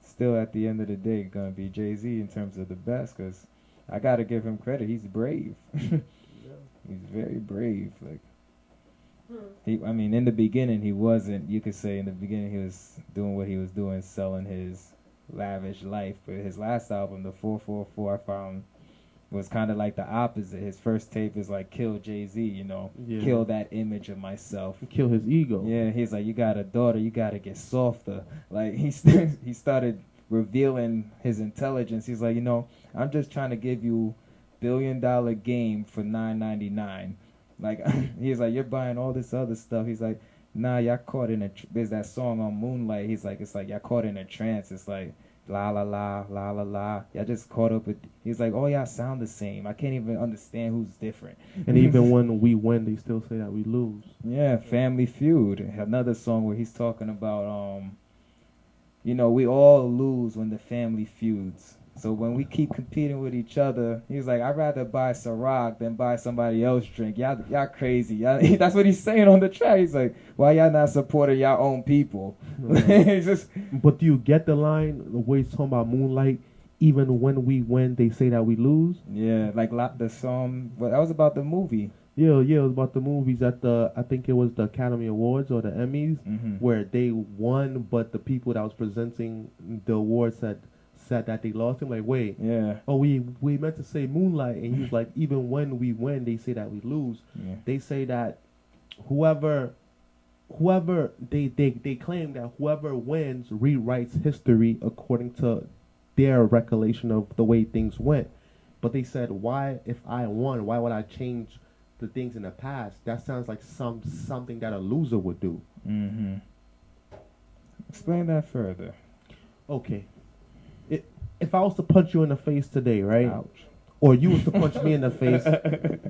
still, at the end of the day, gonna be Jay-Z in terms of the best, because I gotta give him credit. He's brave. He's very brave. Like, I mean, in the beginning, he wasn't. You could say in the beginning he was doing what he was doing, selling his lavish life. But his last album, the 444, I found was kind of like the opposite. His first tape is like kill Jay-Z, you know, kill that image of myself, kill his ego. Yeah, he's like, you got a daughter, you got to get softer. Like he started revealing his intelligence. He's like, you know, I'm just trying to give you $1 billion game for $9.99. Like he's like, you're buying all this other stuff. He's like, nah, y'all caught in there's that song on Moonlight. He's like, it's like y'all caught in a trance. It's like la la la la la la. Y'all just caught up with. He's like, oh, y'all sound the same. I can't even understand who's different. And even when we win, they still say that we lose. Yeah, Family Feud. Another song where he's talking about you know, we all lose when the family feuds. So when we keep competing with each other, he's like, I'd rather buy Ciroc than buy somebody else's drink. Y'all crazy. That's what he's saying on the track. He's like, why y'all not supporting y'all own people? But do you get the line, the way he's talking about Moonlight, even when we win, they say that we lose? Yeah, like the song, well, that was about the movie. Yeah, it was about the movies at I think it was the Academy Awards or the Emmys, where they won, but the people that was presenting the awards said that they lost. Him like, wait, we meant to say Moonlight, and he was like, even when we win, they say that we lose. They say that whoever they claim that whoever wins rewrites history according to their recollection of the way things went. But they said, why, if I won, why would I change the things in the past? That sounds like something that a loser would do. Explain that further. Okay. If I was to punch you in the face today, right? Ouch. Or you was to punch me in the face.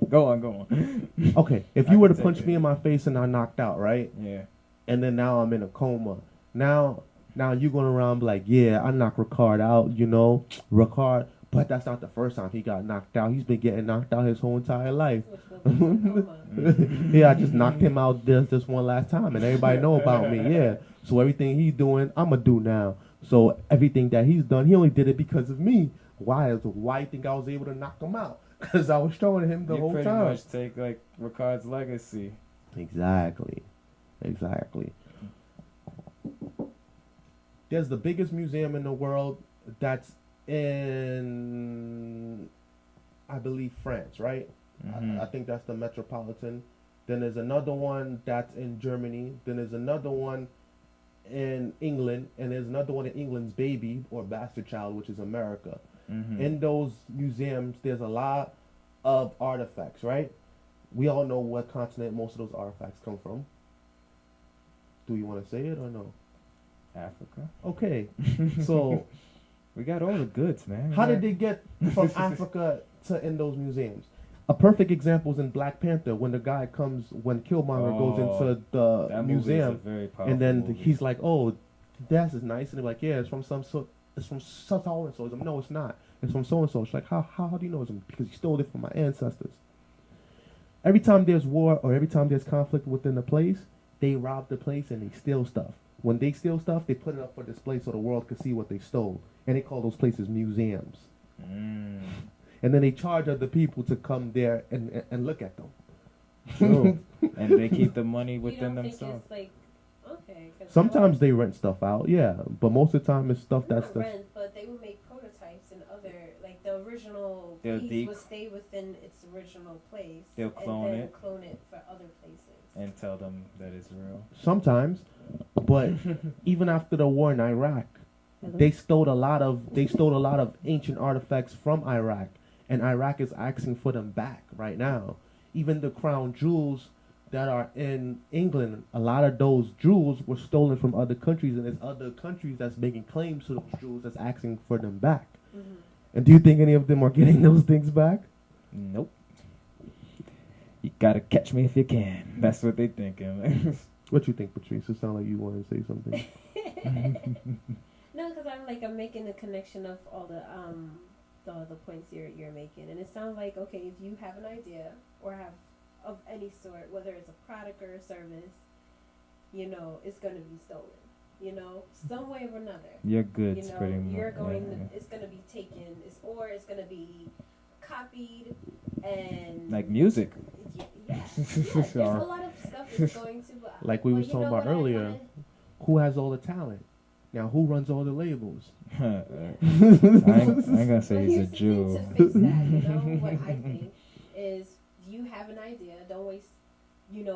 Go on. Okay, if you were to punch me in my face and I knocked out, right? Yeah. And then now I'm in a coma. Now you going around and be like, yeah, I knocked Rickard out, you know, Rickard. But that's not the first time he got knocked out. He's been getting knocked out his whole entire life. Yeah, I just knocked him out this one last time, and everybody know about me. Yeah. So everything he's doing, I'm gonna do now. So everything that he's done, he only did it because of me. Why do you think I was able to knock him out? Because I was showing him the whole time. You pretty much take like Rickard's legacy. Exactly. There's the biggest museum in the world that's in, I believe, France, right? I think that's the Metropolitan. Then there's another one that's in Germany. Then there's another one in England, and there's another one in England's baby or bastard child, which is America. In those museums, there's a lot of artifacts, right? We all know what continent most of those artifacts come from. Do you want to say it or no? Africa. Okay. So We got all the goods, man. how did they get from Africa to in those museums? A perfect example is in Black Panther when the guy comes, when Killmonger goes into the that movie is a museum, very powerful and then movie. he's like, "Oh, that is nice," and they're like, "Yeah, it's from so and so." No, it's not. It's from so and so. She's like, "How do you know it's because you stole it from my ancestors?" Every time there's war or every time there's conflict within a place, they rob the place and they steal stuff. When they steal stuff, they put it up for display so the world can see what they stole, and they call those places museums. And then they charge other people to come there and look at them. True. And they keep the money You within don't think themselves. it's like, okay. 'Cause Sometimes they rent stuff out, yeah, but most of the time it's stuff not that's the rent, but they would make prototypes and other, like the original They'll piece would stay within its original place. They'll clone and then it. clone it for other places. And tell them that it's real. sometimes. But even after the war in Iraq, they stole a lot of ancient artifacts from Iraq, and Iraq is asking for them back right now. Even the crown jewels that are in England, a lot of those jewels were stolen from other countries, and there's other countries that's making claims to those jewels that's asking for them back. And do you think any of them are getting those things back? Nope. You gotta catch me if you can. That's what they thinking. What you think, Patrice? It sounds like you want to say something. No, because I'm making the connection of all the points you're making, and it sounds like, okay, if you have an idea or have of any sort, whether it's a product or a service, it's going to be stolen. Some way or another. Your goods, pretty much. It's going to be taken, or it's going to be copied, and like music. Yeah, there's a lot of stuff that's going to. Like we was talking about earlier, who has all the talent? Now, who runs all the labels? I ain't gonna say he's a Jew. To fix that, what I think is, you have an idea. Don't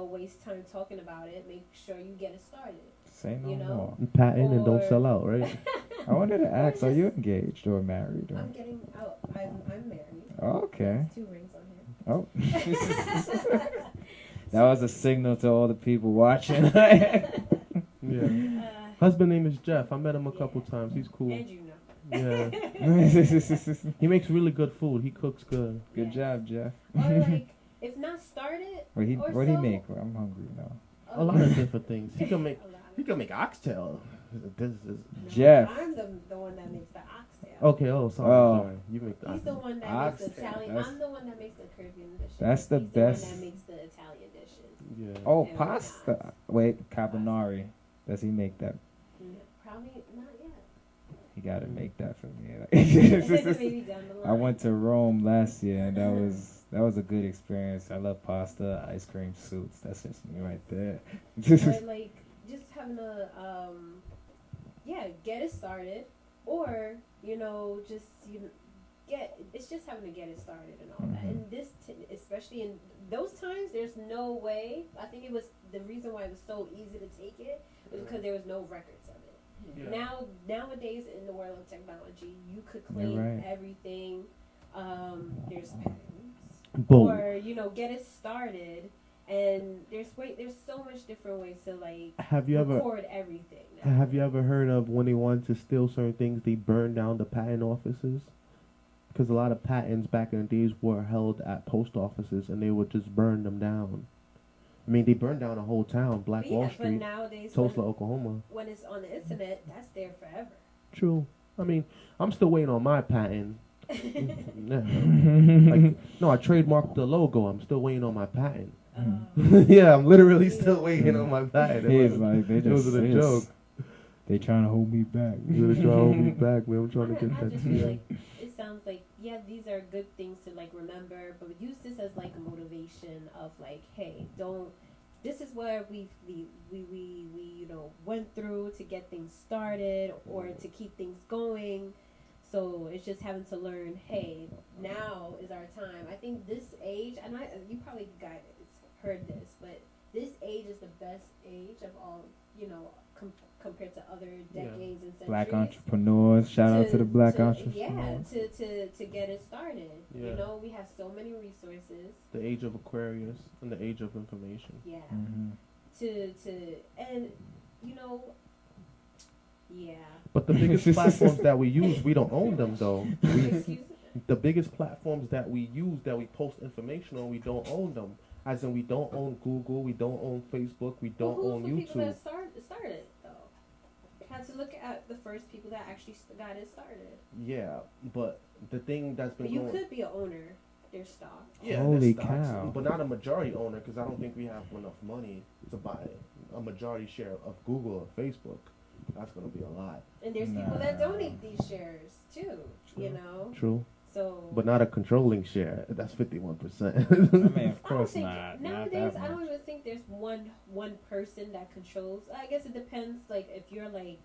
waste time talking about it. Make sure you get it started. Say no more. Patent and don't sell out, right? I wanted to ask: are you engaged or married? Or? I'm getting out. I'm married. Oh, okay. There's 2 rings on here. Oh. That was a signal to all the people watching. Yeah. Husband name is Jeff. I met him a couple times. He's cool. And you know. Yeah. He makes really good food. He cooks good. Good job, Jeff. Or if not started. What he make? I'm hungry now. A lot of different things. He can make oxtail. This is Jeff. I'm the one that makes the oxtail. Okay. Oh, sorry. You make the He's the one that makes the Italian. I'm the one that makes the Caribbean dishes. That's the He's best. The one that makes the Italian dishes. Yeah. Oh, And pasta. Wait, carbonari. Does he make that? Probably not yet. He gotta make that for me. Maybe down the line. I went to Rome last year, and that was a good experience. I love pasta, ice cream, soups. That's just me right there. But just having get it started, or it's just having to get it started and all that. And especially in those times, there's no way. I think it was the reason why it was so easy to take it was because there was no records of it. Yeah. Nowadays, in the world of technology, you could claim everything. There's patents, Boom. or get it started. And there's so much different ways to record everything. Have you ever heard of when they wanted to steal certain things, they burned down the patent offices? Because a lot of patents back in the days were held at post offices, and they would just burn them down. I mean, they burned down a whole town, Wall Street, but nowadays, Tulsa, Oklahoma. When it's on the internet, that's there forever. True. I mean, I'm still waiting on my patent. I trademarked the logo. I'm still waiting on my patent. Yeah, I'm literally still waiting on my patent. He's like, they just it was a joke. They trying to hold me back. You're trying to hold me back, man. I'm trying to get that. It sounds like, these are good things to remember, but use this as a motivation of hey, don't. This is where we went through to get things started or to keep things going. So it's just having to learn. Hey, now is our time. I think this age, and you probably guys heard this, but this age is the best age of all. Compared to other decades and centuries. Black entrepreneurs. Shout out to the black entrepreneurs. Yeah, to get it started. Yeah. You know, we have so many resources. The age of Aquarius and the age of information. Yeah. And you know, yeah. But the biggest platforms that we use, we don't own them though. Excuse me? The biggest platforms that we use, that we post information on, we don't own them. As in, we don't own Google, we don't own Facebook, we don't own Who's the people YouTube. that started though? Had to look at the first people that actually got it started. Yeah, but the thing that's been But you going, could be an owner. There's stock. yeah, Holy there's stocks, cow. but not a majority owner, because I don't think we have enough money to buy a majority share of Google or Facebook. That's gonna be a lot. And there's people that donate these shares too. True. You know. True, So. but not a controlling share. That's 51%. I mean, of I don't course think not. nowadays. Not I that don't much. even think there's one person that controls. I guess it depends. Like if you're like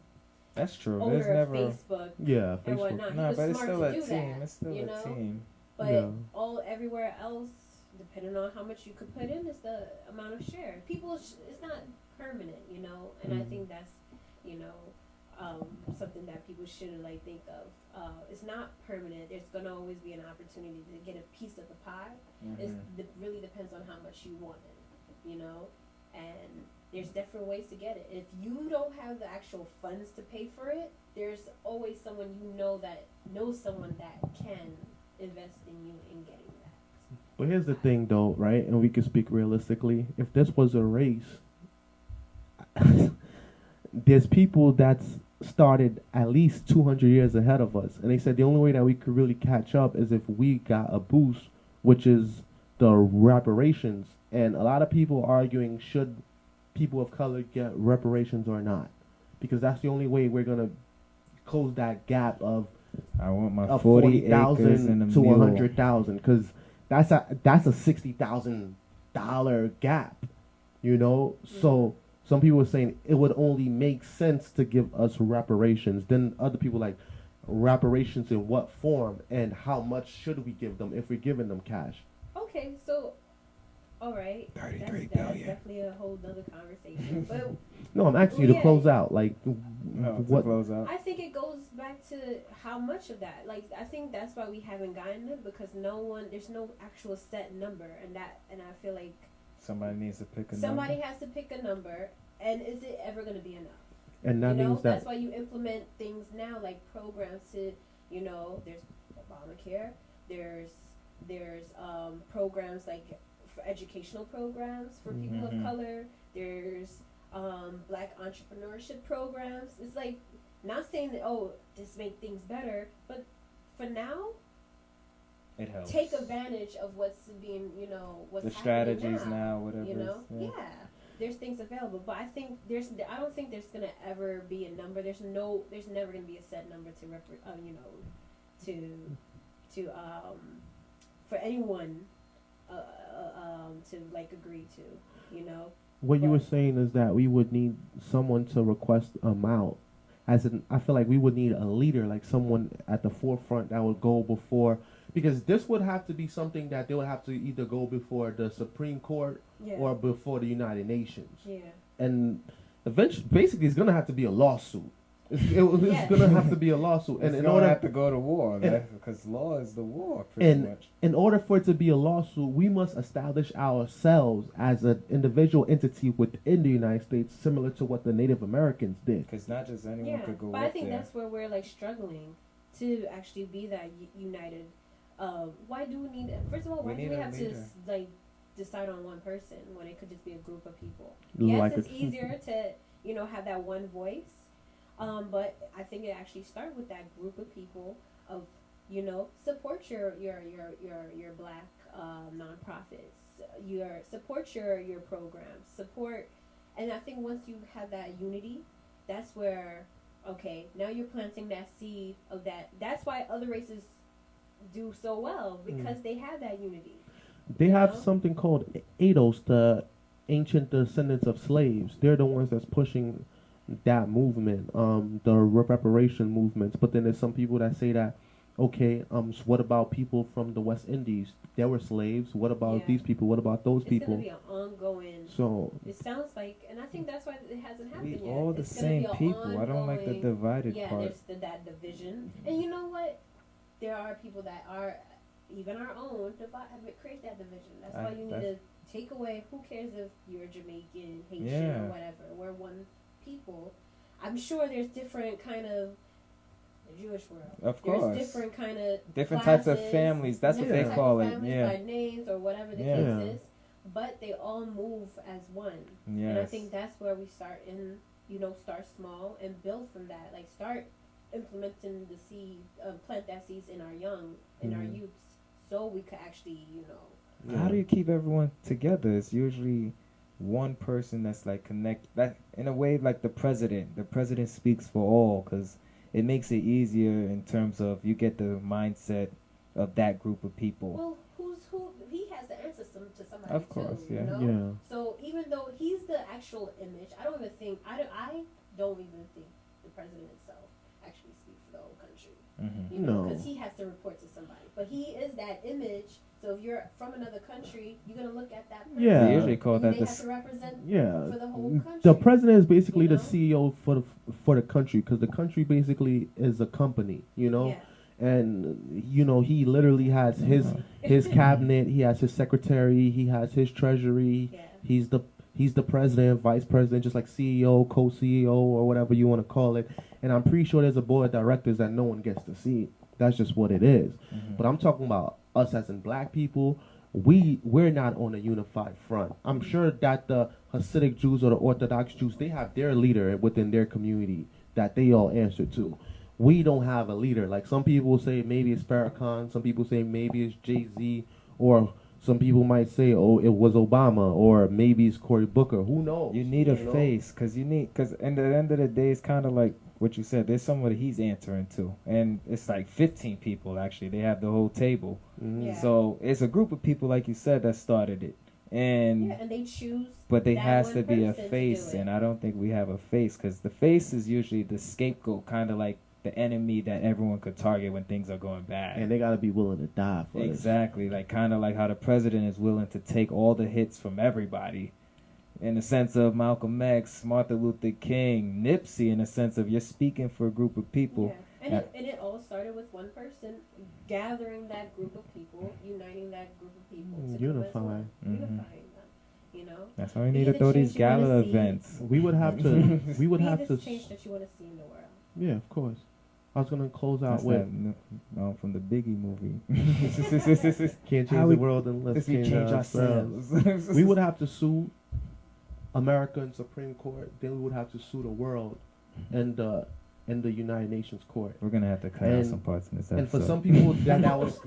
That's true. owner There's of never. Facebook Yeah, and Facebook. whatnot, Nah, he was but it's smart still to a do team. that. It's still you a know? team. But Yeah. all everywhere else, depending on how much you could put in, is the amount of share. People, it's not permanent, you know. And I Mhm. think that's, you know, something that people should like think of. It's not permanent. There's gonna always be an opportunity to get a piece of the pie. It really depends on how much you want it, you know. And there's different ways to get it. If you don't have the actual funds to pay for it, there's always someone you know that knows someone that can invest in you in getting that. But here's the thing, though, right? And we can speak realistically. If this was a race, there's people that's started at least 200 years ahead of us, and they said the only way that we could really catch up is if we got a boost, which is the reparations. And a lot of people arguing, should people of color get reparations or not? Because that's the only way we're gonna close that gap of I want my 40,000 acres and a to mule. 100,000, because that's a $60,000 gap, you know. So some people are saying it would only make sense to give us reparations. Then other people like, reparations in what form and how much should we give them if we're giving them cash? Okay, so all right, 33 that's billion. definitely a whole nother conversation. But No, I'm asking you to Yeah. close out. Like, No, to what? close out. I think it goes back to how much of that. Like I think that's why we haven't gotten it, because there's no actual set number, and I feel like Somebody needs to pick a somebody number. has to pick a number, and is it ever going to be enough? And that you know, means that that's why you implement things now, like programs to, you know, there's Obamacare, there's programs like for educational programs for people of color, there's black entrepreneurship programs. It's like, not saying that, oh, this make things better, but for now, It helps. take advantage of what's being, you know, what's The happening strategies now, whatever. you know, yeah. there's things available, but I think I don't think there's gonna ever be a number. There's never gonna be a set number to for anyone, to like agree to, you know. what you were But- saying is that we would need someone to request amount. As in, I feel like we would need a leader, like someone at the forefront that would go before, because this would have to be something that they would have to either go before the Supreme Court Yeah. or before the United Nations. Yeah. And eventually, basically, it's going to have to be a lawsuit. It's Yeah. going to have to be a lawsuit. And It's in gonna order have to go to war, and- because law is the war, pretty much. in order for it to be a lawsuit, we must establish ourselves as an individual entity within the United States, similar to what the Native Americans did. Because not just anyone Yeah, could go but I up think there. that's where we're like struggling to actually be that united. Why do we need? First of all, We why do need we a have to leader. like decide on one person when it could just be a group of people? Like Yes, it's a- easier to have that one voice, but I think it actually starts with that group of people of support your black nonprofits, support your programs, support, and I think once you have that unity, that's where now you're planting that seed of that. That's why other races do so well, because they have that unity. They have know? something called ADOS, the ancient descendants of slaves. They're the ones that's pushing that movement, the reparation movements. But then there's some people that say that Okay, so what about people from the West Indies? They were slaves. What about Yeah. these people? What about those It's gonna people? be an ongoing. So It sounds like, and I think that's why it hasn't happened We yet. all the It's gonna be same an people. I don't like the ongoing. divided Yeah, part. there's that division, and you know what? There are people that are even our own create that division. That's why you need to take away. Who cares if you're Jamaican, Haitian, Yeah. or whatever? We're one people. I'm sure there's different kind of the Jewish world. Of course. There's different kind of Different types of classes, families. That's what different they type call of it. families Yeah. by names or whatever the Yeah. case is. But they all move as one. And I Yes. think that's where we start start small and build from that. Like start implementing the seed, plant that seeds in our young, in our Mhm. youths, so we could actually, How do you keep everyone together? It's usually one person that's like connect. That in a way, like the president. The president speaks for all because it makes it easier in terms of you get the mindset of that group of people. well, who he has to answer to somebody Of course, too, yeah. you know? Yeah. So even though he's the actual image, I don't even think the president itself actually speaks for the whole country. Mm-hmm. You know, No. because he has to report to somebody. But he is that image. So if you're from another country, you're gonna look at that person. Yeah. They usually call and that they the have to represent Yeah. for the whole country. The president is basically You know? the CEO for the country because the country basically is a company, you know. Yeah. And he literally has his cabinet, he has his secretary, he has his treasury. Yeah. He's the president, vice president, just like CEO, co-CEO, or whatever you want to call it. And I'm pretty sure there's a board of directors that no one gets to see. That's just what it is. Mm-hmm. But I'm talking about us as in black people. We're not on a unified front. I'm sure that the Hasidic Jews or the Orthodox Jews, they have their leader within their community that they all answer to. We don't have a leader. Like some people say maybe it's Farrakhan, some people say maybe it's Jay-Z, or some people might say, oh, it was Obama, or maybe it's Cory Booker. Who knows? You need a know? face because at the end of the day, it's kind of like what you said. There's somebody he's answering to, and it's like 15 people actually. They have the whole table, Mhm. Yeah. so it's a group of people, like you said, that started it, and Yeah, and they choose. but there that has one to be a person to face, do it. and I don't think we have a face because the face is usually the scapegoat, kind of like the enemy that everyone could target when things are going bad. And they gotta be willing to die for it. Exactly, like kind of like how the president is willing to take all the hits from everybody. In the sense of Malcolm X, Martin Luther King, Nipsey, in the sense of you're speaking for a group of people. Yeah. And it all started with one person gathering that group of people, uniting that group of people to come as Unifying. one, Mhm. unifying them. You know, That's why we Be need to the throw change these you wanna gala see. events. We would have to. We would be have this to. change that you want to see in the world. Yeah, of course. I was gonna close out That's with from the Biggie movie. can't change How the we- world unless we we change ourselves. We would have to sue America in Supreme Court. Then we would have to sue the world and the United Nations Court. We're gonna have to cut out And- some parts in this episode. And for some people that was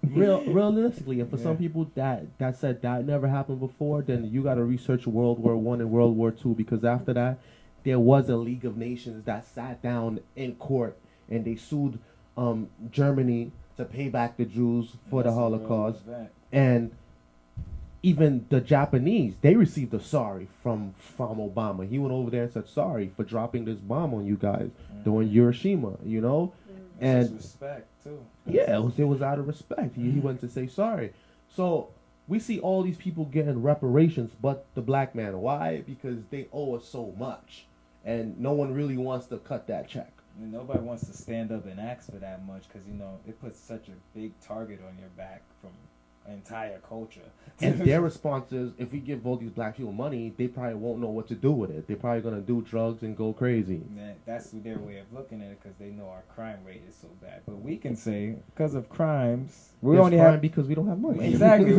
realistically, and for some people that said that never happened before, then you got to research World War I and World War II, because after that, there was a League of Nations that sat down in court and they sued Germany to pay back the Jews for the Holocaust, and even the Japanese, they received a sorry from Obama. He went over there and said sorry for dropping this bomb on you guys during Hiroshima, you know. And respect too. yeah, it was out of respect. He went to say sorry. So we see all these people getting reparations, but the black man. Why? Because they owe us so much, and no one really wants to cut that check. And nobody wants to stand up and ask for that much because it puts such a big target on your back from an entire culture. And their response is, if we give all these black people money, they probably won't know what to do with it. They're probably gonna do drugs and go crazy. That's their way of looking at it because they know our crime rate is so bad. But we can say because of crimes, we There's only crime have because we don't have money. exactly.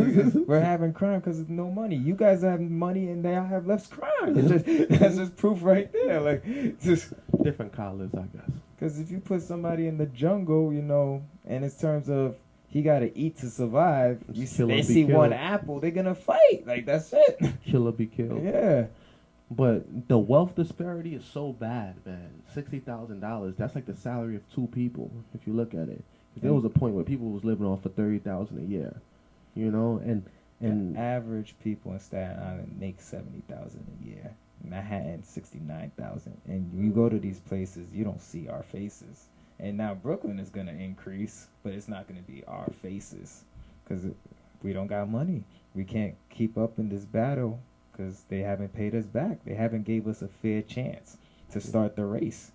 We're having crime because there's no money. You guys have money and they all have less crime. That's just proof right there. Like just Different colors, I guess. because if you put somebody in the jungle, and in terms of he got to eat to survive, Kill or they be see one killed. apple, they're gonna fight. Like that's it. Kill or be killed. Yeah. But the wealth disparity is so bad, man. $60,000. That's like the salary of two people, if you look at it. There was a point where people was living off for $30,000 a year, and Average people in Staten Island make $70,000 a year. Manhattan 69,000. And when you go to these places, you don't see our faces. And now Brooklyn is going to increase, but it's not going to be our faces because we don't got money. We can't keep up in this battle because they haven't paid us back. They haven't gave us a fair chance to start the race.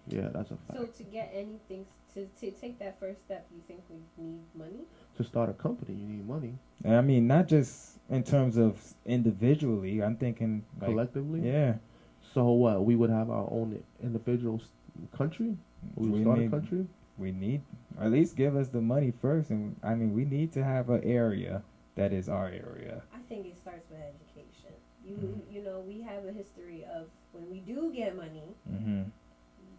Yeah, that's a fact. So to get anything, to take that first step, you think we need money? To start a company, you need money. And I mean, not just in terms of individually. I'm thinking like, Collectively? Yeah. So what? We would have our own individual country? We would start a country? We need, or at least give us the money first. And I mean, we need to have an area that is our area. I think it starts with education. You know, we have a history of when we do get money, Mm-hmm.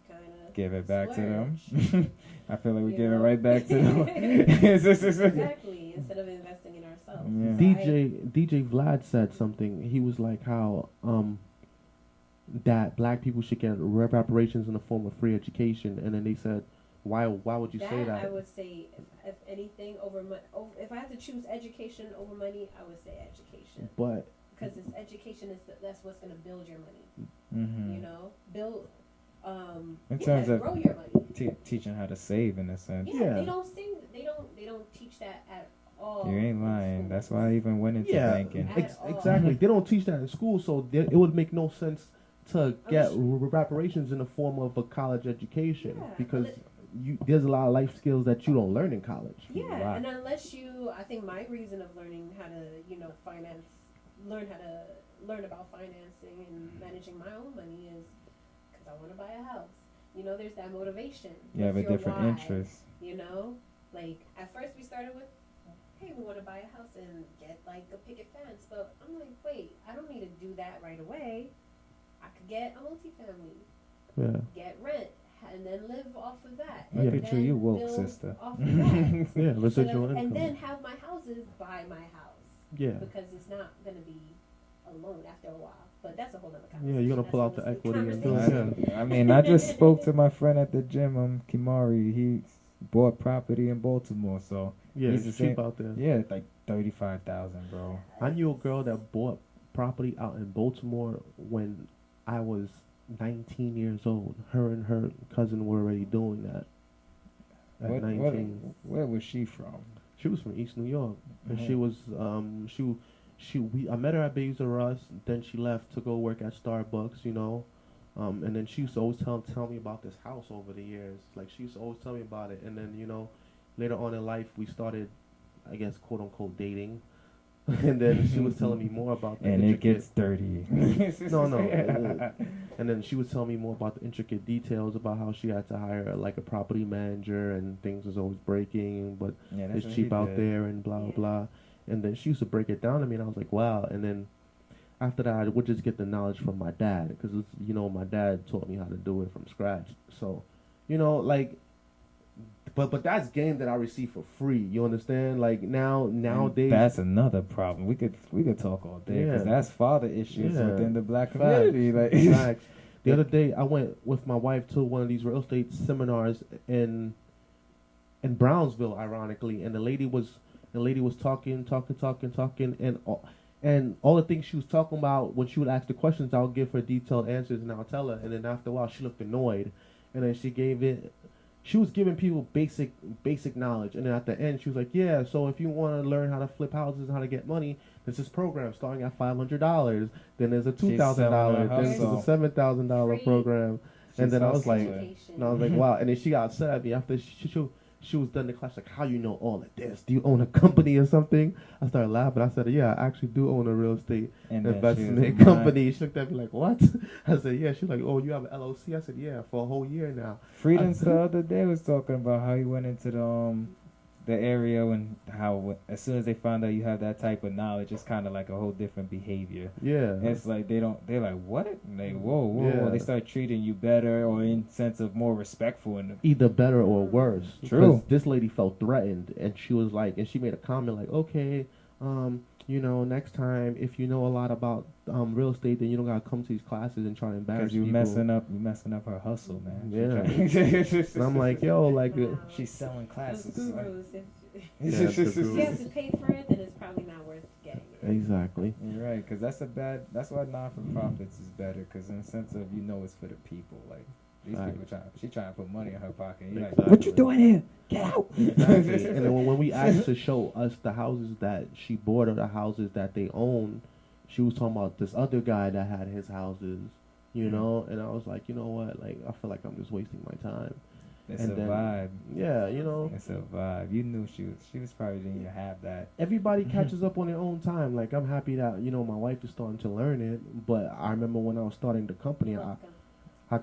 kind of Give it back to them. splurge. I feel like we You give it know? right back to them. Exactly, instead of investing in ourselves. Yeah. DJ Vlad said something. He was like how that black people should get reparations in the form of free education, and then they said, why would you say that? I would say, if anything, if I had to choose education over money, I would say education. But because it's education that's what's going to build your money. Mm-hmm. You know, build. In terms of grow your money. Teaching how to save in a sense. Yeah, they don't sing. They don't teach that at all. You ain't lying. That's why I even went into banking. Exactly. They don't teach that in school, so it would make no sense to get reparations in the form of a college education because there's a lot of life skills that you don't learn in college. Yeah, and unless I think my reason of learning how to, learn about financing and managing my own money is because I want to buy a house. You know, there's that motivation. You have a different interest. You know, like at first we started with, hey, we want to buy a house and get like a picket fence, but I'm like, wait, I don't need to do that right away. I could get a multifamily, get rent, and then live off of that. Look and at you, you woke sister. Off of that. Yeah, residual income. And then have my houses by my house. Yeah. Because it's not going to be a loan after a while. But that's a whole other conversation. Yeah, you're going to pull out the equity and do it. I mean, I just spoke to my friend at the gym, Kimari. He bought property in Baltimore, so yeah, it's cheap out there. Yeah, like $35,000, bro. I knew a girl that bought property out in Baltimore when I was 19 years old. Her and her cousin were already doing that at 19. Where was she from? She was from East New York, and she was I met her at Bays R Us. Then she left to go work at Starbucks, you know, and then she used to always tell me about this house over the years. Like she used to always tell me about it, and then later on in life we started, I guess, quote unquote dating. And then she was telling me more about the it gets dirty. No. And then she was telling me more about the intricate details about how she had to hire like a property manager and things was always breaking, but it's cheap out there and blah, blah, blah. And then she used to break it down to me and I was like, wow. And then after that, I would just get the knowledge from my dad because, my dad taught me how to do it from scratch. So, But that's game that I receive for free. You understand? Like nowadays, that's another problem. We could talk all day because that's father issues within the black community. Facts. The other day, I went with my wife to one of these real estate seminars in Brownsville, ironically, and the lady was talking, and all the things she was talking about when she would ask the questions, I'll give her detailed answers and I'll tell her, and then after a while, she looked annoyed, and then she was giving people basic knowledge, and then at the end she was like, yeah, so if you want to learn how to flip houses and how to get money, there's this program starting at $500, then there's a $2,000, then there's a $7,000 program, and then I was like, wow, and then she got upset at me after she was done the class, like, how you know all of this? Do you own a company or something? I started laughing. I said, yeah, I actually do own a real estate investment company. She looked at me like, what? I said, yeah. She was like, oh, you have an LLC? I said, yeah, for a whole year now. Freedom's the other day was talking about how he went into the area and how as soon as they found out you have that type of knowledge, it's kind of like a whole different behavior. Yeah. It's like they're like, what? And they, whoa. They start treating you better or in sense of more respectful. Either better or worse. True. This lady felt threatened and she was like, and she made a comment like, okay, next time if you know a lot about real estate, then you don't gotta come to these classes and try to embarrass people. Because you messing up her hustle, man. Yeah. And I'm like, yo, like she's selling classes. If you have to pay for it, then it's probably not worth getting it. Exactly. You're right, because that's why non-for-profits is better, because in the sense of it's for the people. Like These Right. people she trying to put money in her pocket. And you're like, Exactly. what you doing here? Get out. Exactly. And then when we asked to show us the houses that she bought or the houses that they own, she was talking about this other guy that had his houses, you know. And I was like, you know what? Like, I feel like I'm just wasting my time. It's And a then- vibe. Yeah, you know. It's a vibe. You knew she was probably didn't even have that. Everybody catches up on their own time. Like, I'm happy that, you know, my wife is starting to learn it. But I remember when I was starting the company, Welcome. I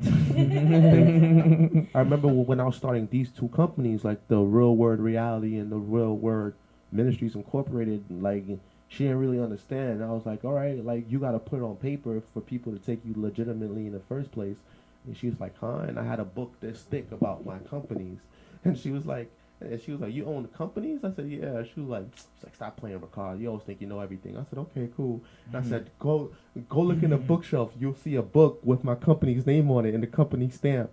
remember when I was starting these two companies, like the Real Word Reality and the Real Word Ministries Incorporated, like, she didn't really understand. I was like, all right, like, you got to put it on paper for people to take you legitimately in the first place. And she was like, huh? And I had a book this thick about my companies. And she was like, you own the companies? I said, yeah. She was like, stop playing, Rickard. You always think you know everything. I said, okay, cool. And I said, go look in the bookshelf. You'll see a book with my company's name on it and the company stamp.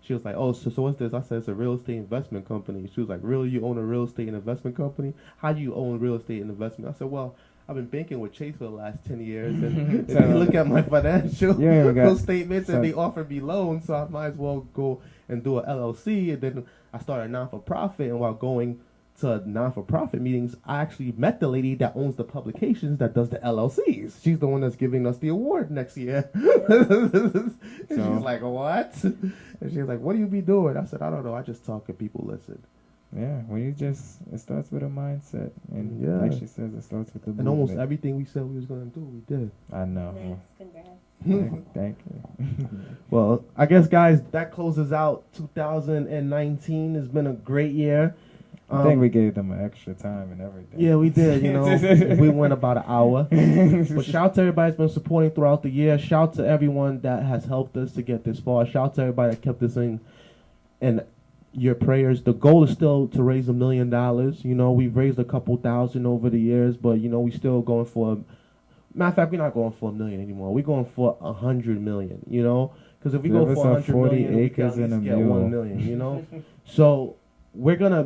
She was like, oh, so what's this? I said, it's a real estate investment company. She was like, really? You own a real estate and investment company? How do you own real estate and investment? I said, well, I've been banking with Chase for the last 10 years. And if you look at my financial statements and they offer me loans, so I might as well go and do a LLC. And then I started a non-for-profit. And while going to non-for-profit meetings, I actually met the lady that owns the publications that does the LLCs. She's the one that's giving us the award next year. And she's like, what? And she's like, what do you be doing? I said, I don't know. I just talk and people listen. Yeah, when it starts with a mindset, and Yeah. like she says, it starts with the And movement. almost everything we said we was going to do, we did. I know. Nice, congrats. Thank you. Well, I guess, guys, that closes out 2019. It's been a great year. I think we gave them an extra time and everything. Yeah, we did, you know. We went about an hour. But shout out to everybody that's been supporting throughout the year. Shout out to everyone that has helped us to get this far. Shout out to everybody that kept us in your prayers. The goal is still to raise $1 million. You know, we've raised a couple thousand over the years, but, you know, we still going for... Matter of fact, we're not going for $1 million anymore. We're going for 100 million, you know? Because if we go for 100 million, we can at least get 1 million, you know? So... We're gonna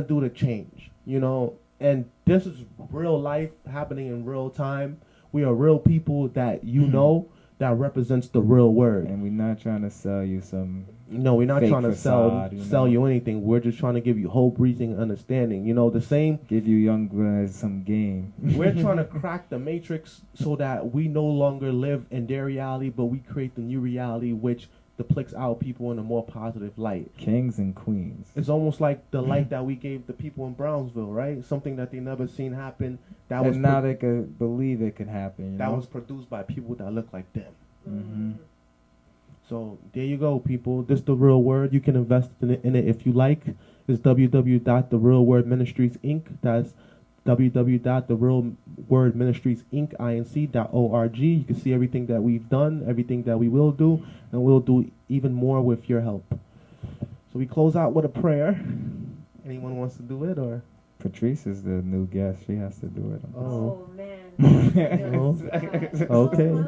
do the change, you know, and this is real life happening in real time. We are real people that you know that represents the real word. And we're not trying to sell you some. No, we're not trying to facade, sell you anything. We're just trying to give you hope, reason, and understanding. You know, the same. Give you young guys some game. We're trying to crack the matrix so that we no longer live in their reality, but we create the new reality, which depicts our people in a more positive light. Kings and queens. It's almost like the light that we gave the people in Brownsville, right? Something that they never seen happen. That was now they could believe it could happen. That was produced by people that look like them. Mm-hmm. So there you go, people. This is the real word. You can invest in it if you like. It's www.therealwordministries Inc. That's www.therealwordministriesinc.org. You can see everything that we've done, everything that we will do, and we'll do even more with your help. So we close out with a prayer. Anyone wants to do it, or? Patrice is the new guest. She has to do it. Oh man. Okay. Okay.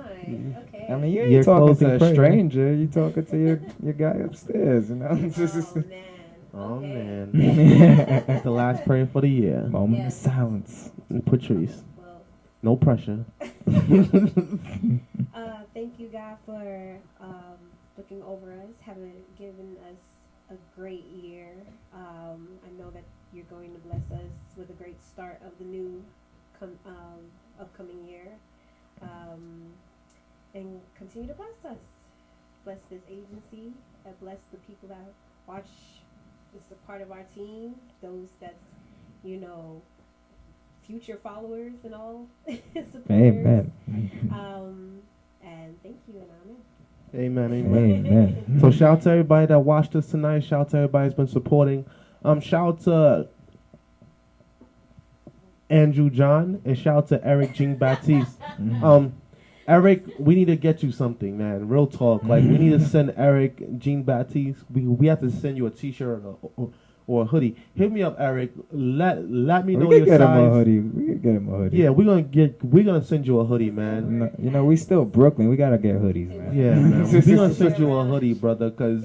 I mean, you Your ain't talking closing to a prayer. stranger. You talking to your guy upstairs, you know? Oh man. Oh, Okay. man. That's the last prayer for the year. Moment of Yes. silence. Patrice, Well, no pressure. thank you, God, for looking over us, having given us a great year. I know that you're going to bless us with a great start of the new upcoming year, and continue to bless us. Bless this agency. Bless the people that watch. This is a part of our team. Those that's, you know, future followers and all. Supporters. Amen. And thank you and amen. Amen, amen. Amen. So shout out to everybody that watched us tonight. Shout out to everybody that's been supporting. Shout out to Andrew John and shout out to Eric Jean Baptiste. Eric, we need to get you something, man. Real talk. Like, we need to send Eric Jean Baptiste. We have to send you a T-shirt or a hoodie. Hit me up, Eric. Let me know We your could get him a size. hoodie. We could get him a hoodie. Yeah, we're gonna send you a hoodie, man. No, you know, we still Brooklyn. We gotta get hoodies, man. Yeah, man. We're gonna send you a hoodie, brother, because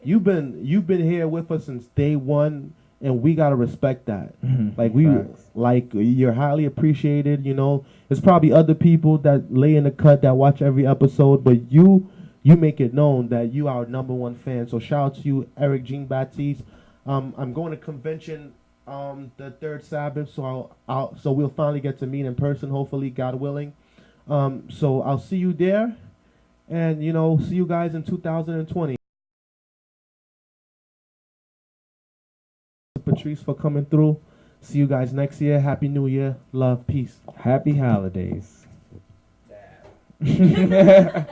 you've been here with us since day one, and we gotta respect that. Like you're highly appreciated. You know, there's probably other people that lay in the cut that watch every episode, but you you make it known that you are our #1 fan. So shout out to you, Eric Jean Baptiste. I'm going to convention the third Sabbath, so so we'll finally get to meet in person, hopefully, God willing. So I'll see you there, and see you guys in 2020. Patrice for coming through. See you guys next year. Happy New Year. Love. Peace. Happy holidays. Damn.